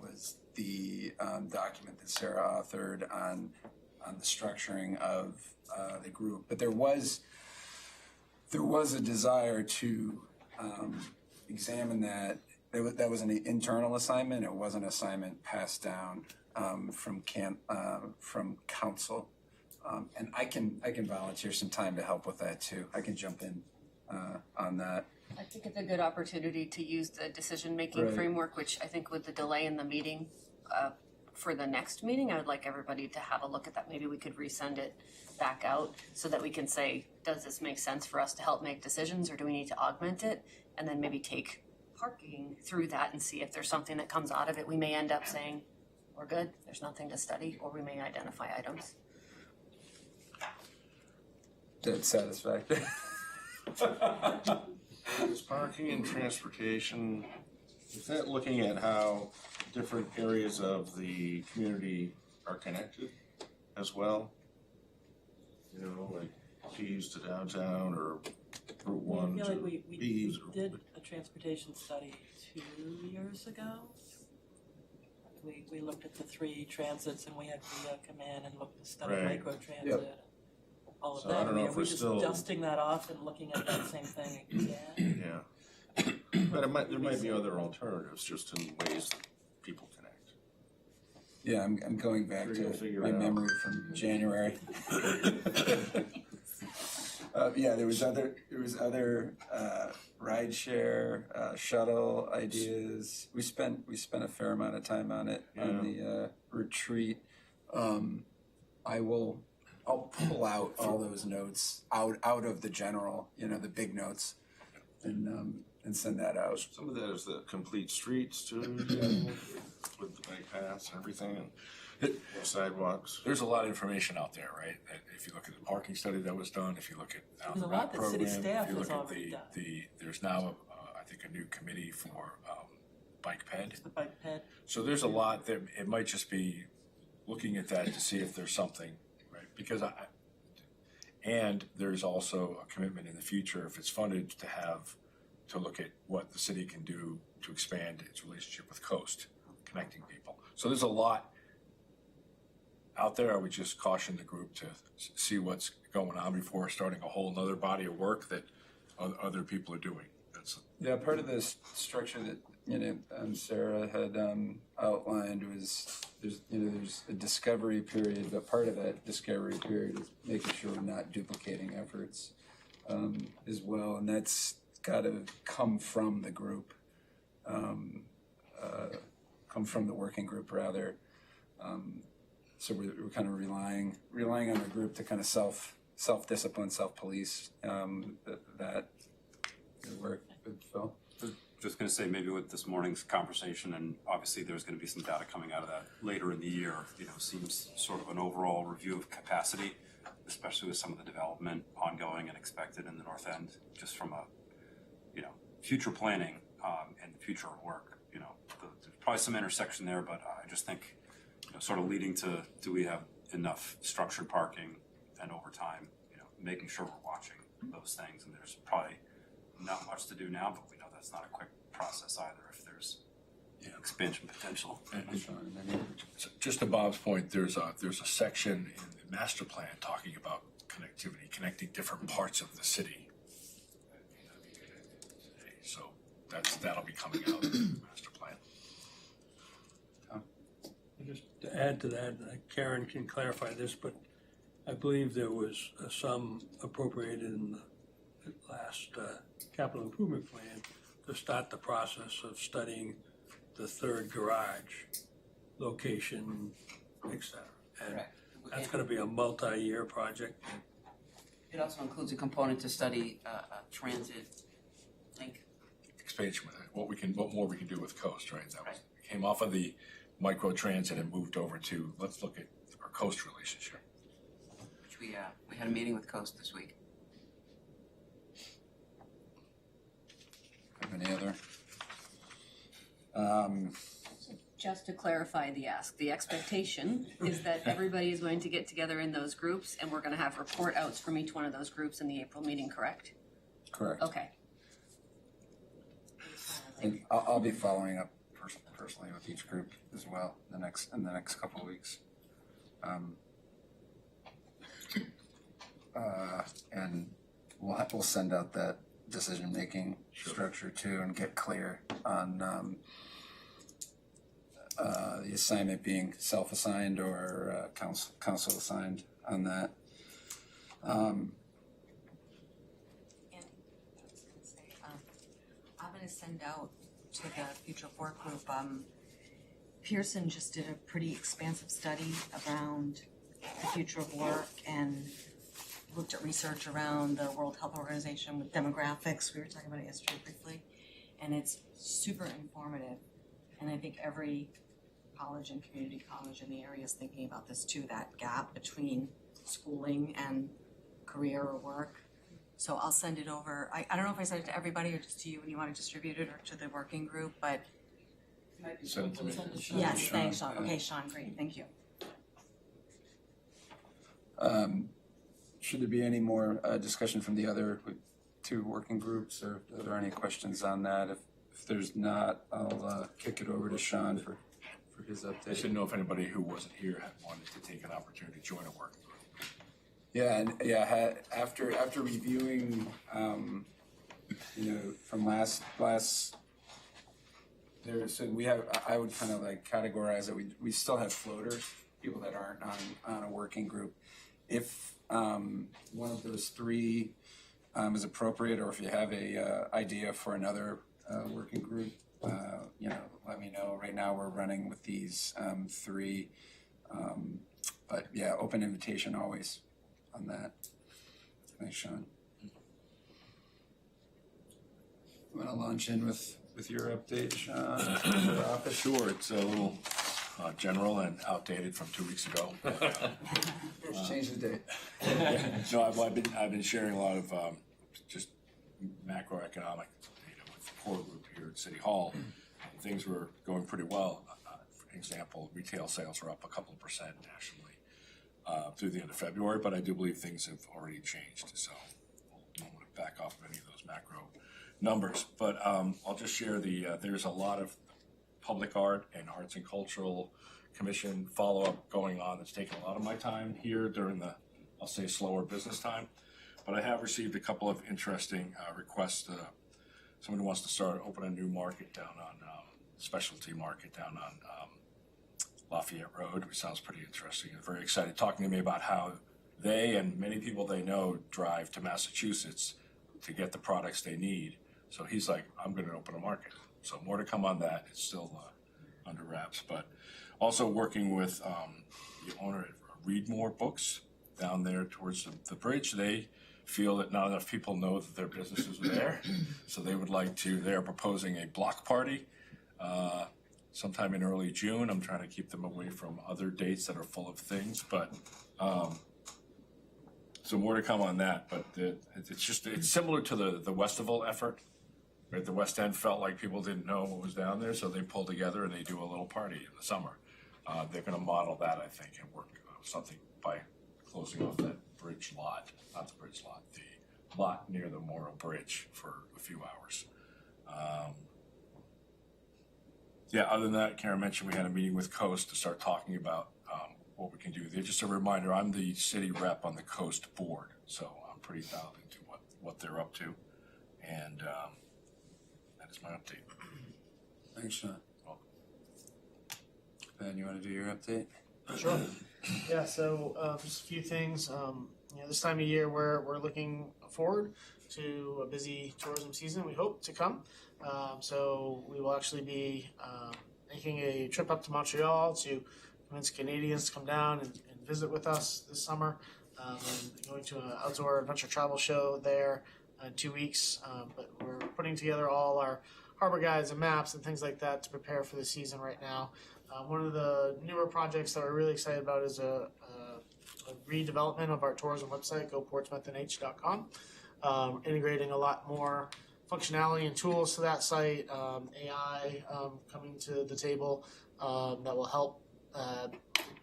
was the document that Sarah authored on the structuring of the group. But there was a desire to examine that. That was an internal assignment. It wasn't an assignment passed down from council. And I can volunteer some time to help with that too. I can jump in on that. I think it's a good opportunity to use the decision-making Right. framework, which I think with the delay in the meeting, for the next meeting, I would like everybody to have a look at that. Maybe we could resend it back out so that we can say, does this make sense for us to help make decisions, or do we need to augment it? And then maybe take parking through that and see if there's something that comes out of it. We may end up saying, we're good, there's nothing to study, or we may identify items. Dead satisfactory. Is parking and transportation, is that looking at how different areas of the community are connected as well? You know, like Keys to downtown or Route 1 I feel to like we Keys or. did a transportation study 2 years ago. We looked at the 3 transits and we had Via come in and looked at study Right. micro transit. All of So that. I don't know if Are we we're just still- dusting that off and looking at that same thing again? Yeah. But there might be other alternatives, just in ways that people connect. Yeah, I'm going back Sure you'll to figure my it out. memory from January. Yeah, there was other rideshare, shuttle ideas. We spent a fair amount of time on it on the retreat. I'll pull out all those notes out of the general, the big notes, and send that out. Some of that is the complete streets too, with the bike paths and everything, and sidewalks. There's a lot of information out there, right? If you look at the parking study that was done, if you look at now There's the a lot RAP that city program, staff if you has look at already done. there's now, I think, a new committee for bike ped. The bike ped. So there's a lot that, it might just be looking at that to see if there's something, right? Because and there's also a commitment in the future, if it's funded, to look at what the city can do to expand its relationship with Coast, connecting people. So there's a lot out there. I would just caution the group to see what's going on before starting a whole nother body of work that other people are doing. Yeah, part of this structure that Sarah had outlined was there's a discovery period, but part of that discovery period is making sure we're not duplicating efforts as well, and that's got to come from the group, come from the working group rather. So we're kind of relying on the group to kind of self-discipline, self-police that work. Phil? Just gonna say, maybe with this morning's conversation, and obviously there's gonna be some data coming out of that later in the year, seems sort of an overall review of capacity, especially with some of the development ongoing and expected in the North End, just from a, future planning, and future work, there's probably some intersection there, but I just think, sort of leading to, do we have enough structured parking, and over time, making sure we're watching those things, and there's probably not much to do now, but we know that's not a quick process either if there's expansion potential. Just to Bob's point, there's a section in the master plan talking about connectivity, connecting different parts of the city. So that'll be coming out in the master plan. Just to add to that, Karen can clarify this, but I believe there was a sum appropriated in the last capital improvement plan to start the process of studying the third garage location, et cetera. And Correct. that's gonna be a multi-year project. It also includes a component to study transit link. Expansion with it, what more we can do with Coast, right? That was, came off of the micro transit and moved over to, let's look at our Coast relationship. Which we had a meeting with Coast this week. Have any other? Just to clarify the ask, the expectation is that everybody is going to get together in those groups and we're gonna have report outs from each one of those groups in the April meeting, correct? Correct. Okay. And I'll be following up personally with each group as well in the next couple of weeks. And we'll send out that decision-making structure too and get clear on the assignment being self-assigned or council assigned on that. I'm gonna send out to the future work group, Pearson just did a pretty expansive study around the future of work and looked at research around the World Health Organization with demographics. We were talking about it yesterday briefly, and it's super informative. And I think every college and community college in the area is thinking about this too, that gap between schooling and career or work. So I'll send it over. I don't know if I sent it to everybody or just to you when you want to distribute it, or to the working group, but. Send it to me. Yes, thanks, Sean. Okay, Sean, great, thank you. Should there be any more discussion from the other two working groups, or are there any questions on that? If there's not, I'll kick it over to Sean for his I update. just didn't know if anybody who wasn't here had wanted to take an opportunity to join a working group. Yeah, after reviewing, from last, so we have, I would kind of like categorize it, we still have floaters, people that aren't on a working group. If one of those three is appropriate, or if you have a idea for another working group, let me know. Right now, we're running with these three, but yeah, open invitation always on that. Thanks, Sean. You want to launch in with your update, Sean? Your office? Sure, it's a little general and outdated from 2 weeks ago. Let's change the date. No, I've been sharing a lot of just macroeconomic data with the core group here at City Hall. Things were going pretty well. For example, retail sales are up a couple of percent nationally through the end of February, but I do believe things have already changed. So I don't want to back off of any of those macro numbers, but I'll just share there's a lot of public art and arts and cultural commission follow-up going on that's taken a lot of my time here during the, I'll say, slower business time. But I have received a couple of interesting requests. Someone who wants to open a new market down on, specialty market down on Lafayette Road, which sounds pretty interesting. They're very excited, talking to me about how they and many people they know drive to Massachusetts to get the products they need. So he's like, I'm going to open a market. So more to come on that. It's still under wraps, but also working with the owner at Read More Books down there towards the bridge. They feel that not enough people know that their businesses are there, so they would like to. They're proposing a block party sometime in early June. I'm trying to keep them away from other dates that are full of things, but so more to come on that. But it's similar to the Westival effort. Right, the West End felt like people didn't know what was down there, so they pull together and they do a little party in the summer. They're going to model that, I think, and work something by closing off that bridge lot, not the bridge lot, the lot near the Morro Bridge for a few hours. Yeah, other than that, Karen mentioned we had a meeting with Coast to start talking about what we can do. Just a reminder, I'm the city rep on the Coast board, so I'm pretty dialed into what they're up to. And that is my update. Thanks, Sean. Ben, you want to do your update? Sure. Yeah, so just a few things. This time of year we're looking forward to a busy tourism season, we hope, to come. So we will actually be making a trip up to Montreal to convince Canadians to come down and visit with us this summer. And going to an outdoor adventure travel show there in 2 weeks. But we're putting together all our harbor guides and maps and things like that to prepare for the season right now. One of the newer projects that we're really excited about is a redevelopment of our tourism website, goportsmouthnh.com, integrating a lot more functionality and tools to that site, AI coming to the table that will help.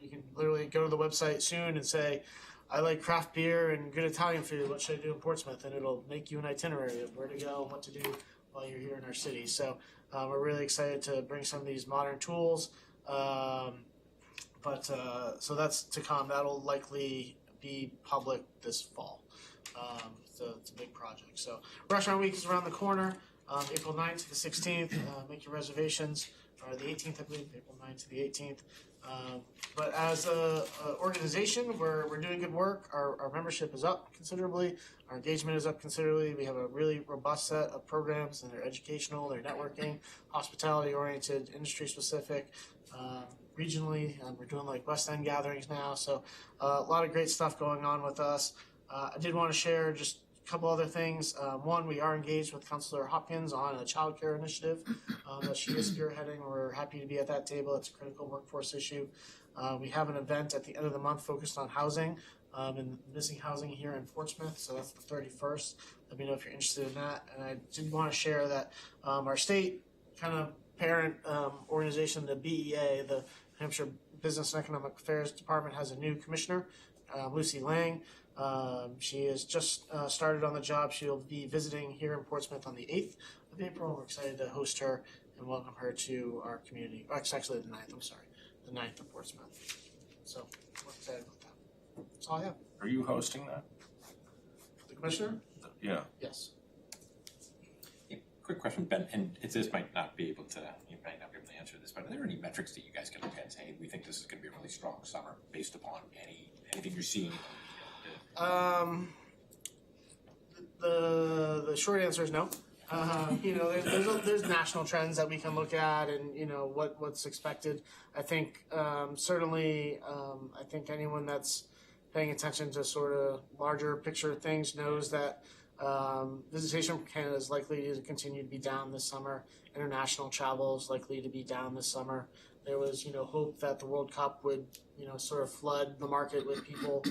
You can literally go to the website soon and say, I like craft beer and good Italian food, what should I do in Portsmouth? And it'll make you an itinerary of where to go and what to do while you're here in our city. So we're really excited to bring some of these modern tools. So that's to come. That'll likely be public this fall. So it's a big project. So Restaurant Week is around the corner, April 9th to the 16th. Make your reservations, or the 18th, I believe, April 9th to the 18th. But as a organization, we're doing good work. Our membership is up considerably. Our engagement is up considerably. We have a really robust set of programs, and they're educational, they're networking, hospitality-oriented, industry-specific. Regionally, we're doing like West End gatherings now. So a lot of great stuff going on with us. I did want to share just a couple other things. One, we are engaged with Councillor Hopkins on a child care initiative that she is spearheading. We're happy to be at that table. It's a critical workforce issue. We have an event at the end of the month focused on housing and missing housing here in Portsmouth. So that's the 31st. Let me know if you're interested in that. And I did want to share that our state kind of parent organization, the BEA, the Hampshire Business and Economic Affairs Department, has a new commissioner, Lucy Lang. She has just started on the job. She'll be visiting here in Portsmouth on the 8th of April. We're excited to host her and welcome her to our community. It's actually the 9th, I'm sorry. The 9th of Portsmouth. So we're excited about that. That's all I have. Are you hosting that? The commissioner? Yeah. Yes. Quick question, Ben, and this might not be able to, you might not be able to answer this, but are there any metrics that you guys can look at and say, hey, we think this is going to be a really strong summer based upon anything you're seeing? The short answer is no. There's national trends that we can look at, and what's expected. I think certainly I think anyone that's paying attention to sort of larger picture things knows that visitation from Canada is likely to continue to be down this summer. International travel is likely to be down this summer. There was, hope that the World Cup would, sort of flood the market with people.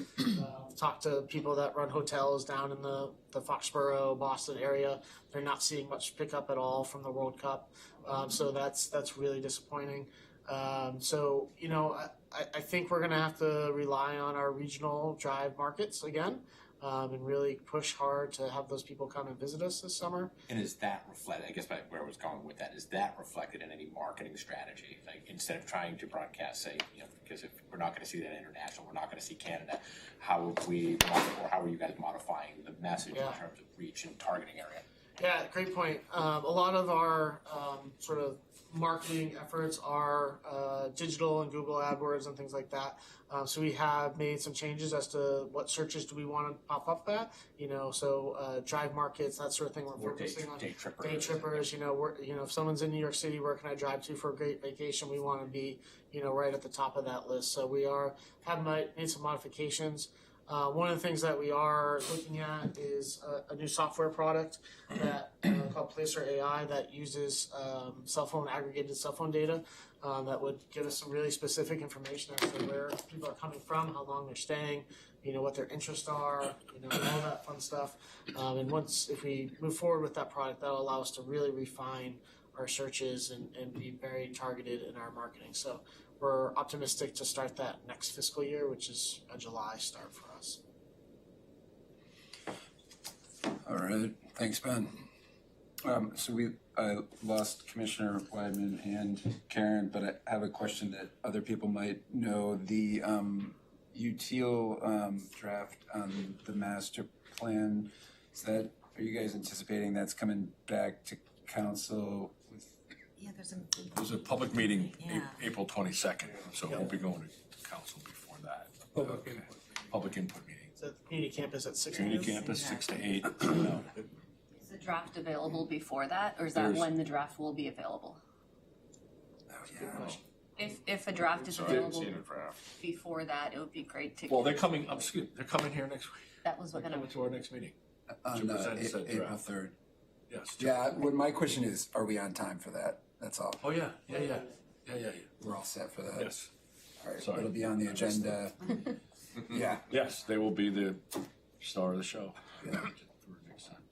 Talk to people that run hotels down in the Foxborough, Boston area. They're not seeing much pickup at all from the World Cup. So that's really disappointing. I think we're going to have to rely on our regional drive markets again. And really push hard to have those people come and visit us this summer. And is that reflected, I guess where I was going with that, is that reflected in any marketing strategy? Like instead of trying to broadcast, say, because if we're not going to see that international, we're not going to see Canada, how are you guys modifying the message in terms of reach and targeting area? Yeah, great point. A lot of our sort of marketing efforts are digital and Google AdWords and things like that. So we have made some changes as to what searches do we want to pop up at. Drive markets, that sort of thing. We're focusing on day trippers. If someone's in New York City, where can I drive to for a great vacation? We want to be, right at the top of that list. So we have made some modifications. One of the things that we are looking at is a new software product that called Placer AI that uses aggregated cell phone data that would give us some really specific information as to where people are coming from, how long they're staying, what their interests are, all that fun stuff. And if we move forward with that product, that'll allow us to really refine our searches and be very targeted in our marketing. So we're optimistic to start that next fiscal year, which is a July start for us. All right. Thanks, Ben. So I lost Commissioner Weidman and Karen, but I have a question that other people might know. The UTIL draft on the master plan, are you guys anticipating that's coming back to council with? Yeah, There's a public meeting, Yeah. April 22nd, so we'll be going to council before that. Public input meeting. Is that community campus at 6 Community campus, 6 to 8. Is the draft available before that, or is that There's- when the draft will be available? If a draft is Sorry, I haven't available seen a draft. before that, it would be great to. Well, they're coming here next week. That was what They're kind coming of. to our next meeting. On present said April draft. 3rd. Yes. Yeah, what my question is, are we on time for that? That's all. Oh, yeah. We're all set for that? Yes. All right, Sorry. it'll be on the agenda. Yeah. Yes, they will be the star of the show. Yeah.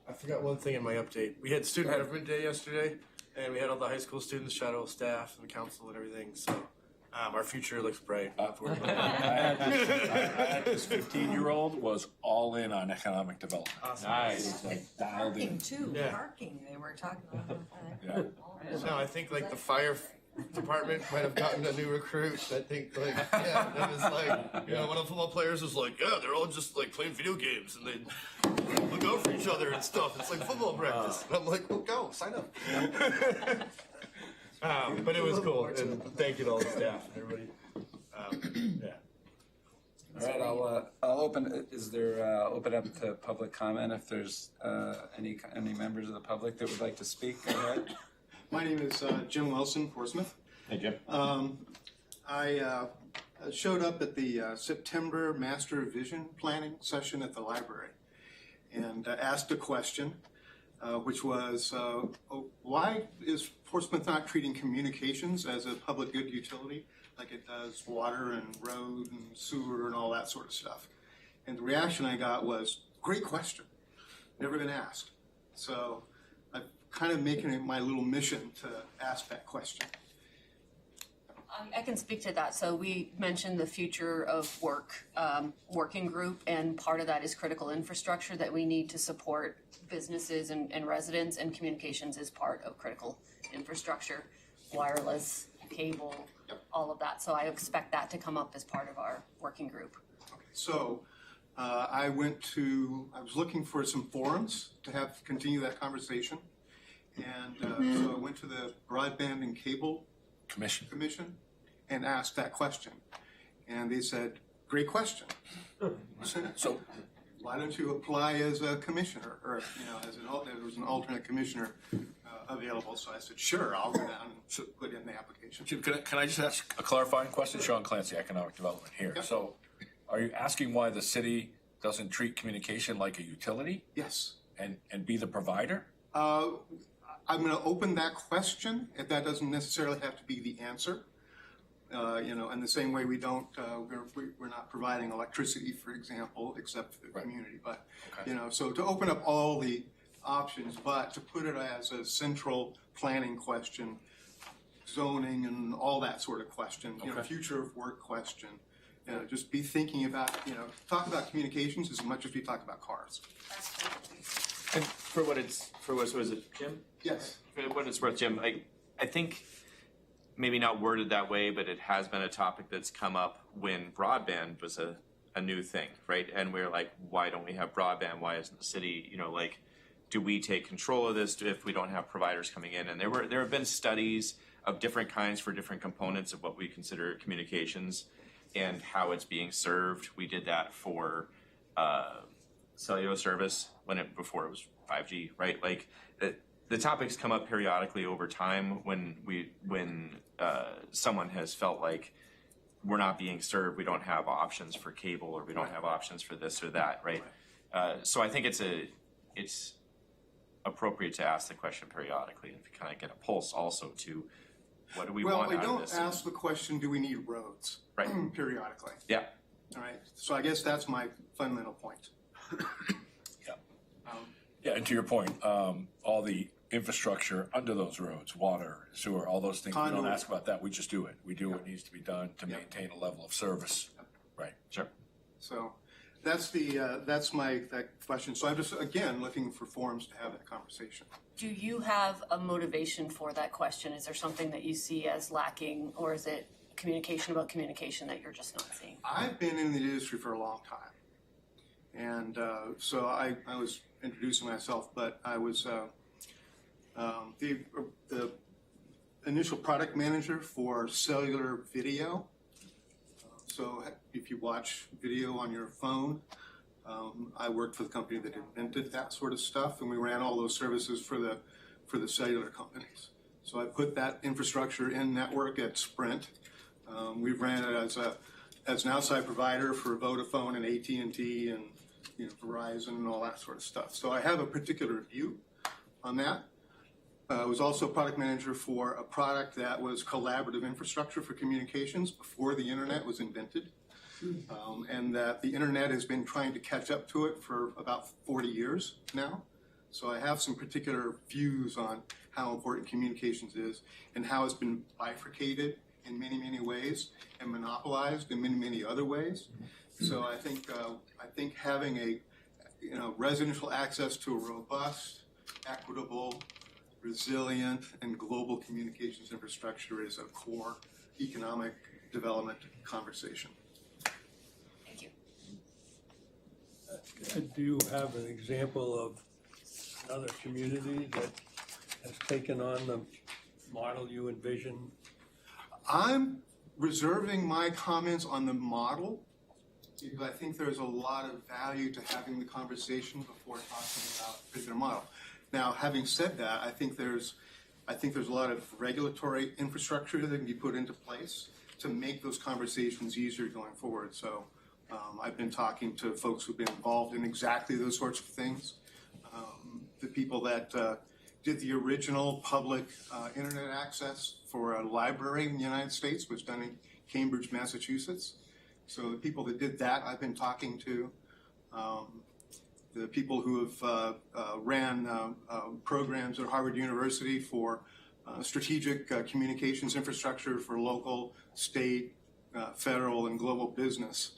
I forgot one thing in my update. We had Student Government Day yesterday, and we had all the high school students, shuttle staff, and council and everything. So our future looks bright. I had this 15-year-old was all in on economic development. Awesome. Nice. Like dialed in. Parking too, Yeah. parking, they were talking about Yeah. No, I think like the fire department might have gotten a new recruit. I think like yeah, it was like one of the football players was like, yeah, they're all just like playing video games and they look out for each other and stuff. It's like football practice. And I'm like, well, go sign up. But it was cool, and thank you to all the staff and everybody. Yeah. All right, I'll open, open up to public comment if there's any members of the public that would like to speak. Go ahead. My name is Jim Wilson, Portsmouth. Hey, Jim. I showed up at the September Master Vision Planning session at the library and asked a question, which was, why is Portsmouth not treating communications as a public good utility like it does water and road and sewer and all that sort of stuff? And the reaction I got was, great question, never been asked. So I'm kind of making it my little mission to ask that question. I can speak to that. So we mentioned the future of work working group, and part of that is critical infrastructure that we need to support businesses and residents, and communications is part of critical infrastructure, wireless, cable, all of that. So I expect that to come up as part of our working group. So I was looking for some forums to continue that conversation. And so I went to the Broadband and Cable Commission and asked that question. And they said, great question. So why don't you apply as a commissioner, or there was an alternate commissioner available. So I said, sure, I'll go down and put in the application. Jim, can I just ask a clarifying question? Sean Clancy, Economic Development here. Yep. So are you asking why the city doesn't treat communication like a utility? Yes. And be the provider? I'm going to open that question. If that doesn't necessarily have to be the answer. In the same way we don't, we're not providing electricity, for example, except for the community. But, so to open up all the options, but to put it as a central planning question, zoning and all that sort of question, future of work question. Just be thinking about, talk about communications as much as we talk about cars. And for what it's was it Jim? Yes. For what it's worth, Jim, I think maybe not worded that way, but it has been a topic that's come up when broadband was a new thing, right? And we're like, why don't we have broadband? Why isn't the city, do we take control of this if we don't have providers coming in? And there have been studies of different kinds for different components of what we consider communications and how it's being served. We did that for cellular service before it was 5G, right? Like the topics come up periodically over time when someone has felt like we're not being served, we don't have options for cable, or we don't have options for this or that, right? So I think it's appropriate to ask the question periodically and kind of get a pulse also to what do we want out of this. Well, I don't ask the question, do we need roads? Right. Periodically. Yeah. All right. So I guess that's my fundamental point. Yeah, and to your point, all the infrastructure under those roads, water, sewer, all those things, we don't ask about that, we just do it. We do what needs to be done to maintain a level of service. Right. Sure. So that's my that question. So I'm just, again, looking for forums to have that conversation. Do you have a motivation for that question? Is there something that you see as lacking, or is it communication about communication that you're just not seeing? I've been in the industry for a long time. And so I was introducing myself, but I was the initial product manager for cellular video. So if you watch video on your phone, I worked for the company that invented that sort of stuff, and we ran all those services for the cellular companies. So I put that infrastructure in network at Sprint. We ran it as an outside provider for Vodafone and AT&T and Verizon and all that sort of stuff. So I have a particular view on that. I was also product manager for a product that was collaborative infrastructure for communications before the internet was invented. And that the internet has been trying to catch up to it for about 40 years now. So I have some particular views on how important communications is and how it's been bifurcated in many, many ways and monopolized in many, many other ways. So I think having a residential access to a robust, equitable, resilient, and global communications infrastructure is a core economic development conversation. Do you have an example of another community that has taken on the model you envision? I'm reserving my comments on the model because I think there's a lot of value to having the conversation before talking about a particular model. Now, having said that, I think there's a lot of regulatory infrastructure that can be put into place to make those conversations easier going forward. So I've been talking to folks who've been involved in exactly those sorts of things. The people that did the original public internet access for a library in the United States was done in Cambridge, Massachusetts. So the people that did that, I've been talking to. The people who have ran programs at Harvard University for strategic communications infrastructure for local, state, federal, and global business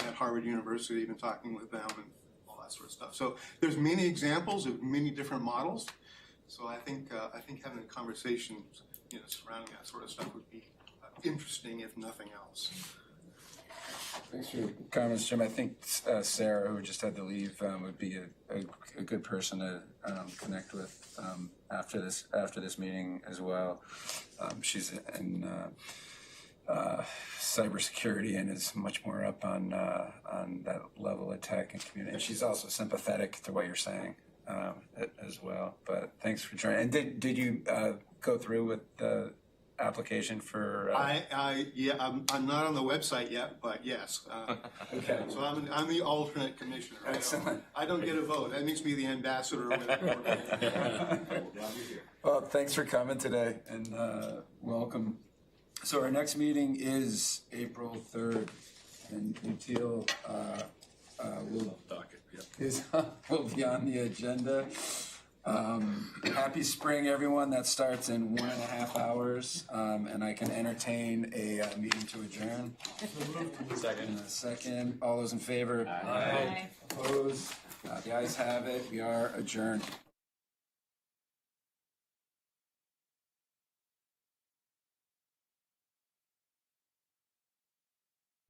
at Harvard University, even talking with them and all that sort of stuff. So there's many examples of many different models. So I think having a conversation surrounding that sort of stuff would be interesting, if nothing else. Thanks for your comments, Jim. I think Sarah, who just had to leave, would be a good person to connect with after this meeting as well. She's in cybersecurity and is much more up on that level of tech and community. And she's also sympathetic to what you're saying as well. But thanks for joining. And did you go through with the application for? I'm not on the website yet, but yes. Okay. So I'm the alternate commissioner. Excellent. I don't get a vote. That makes me the ambassador. Well, thanks for coming today and welcome. So our next meeting is April 3rd, and Util will be on the agenda. Happy spring, everyone. That starts in 1.5 hours, and I can entertain a meeting to adjourn. Second. All those in favor? Aye. Opposed? The ayes have it. We are adjourned.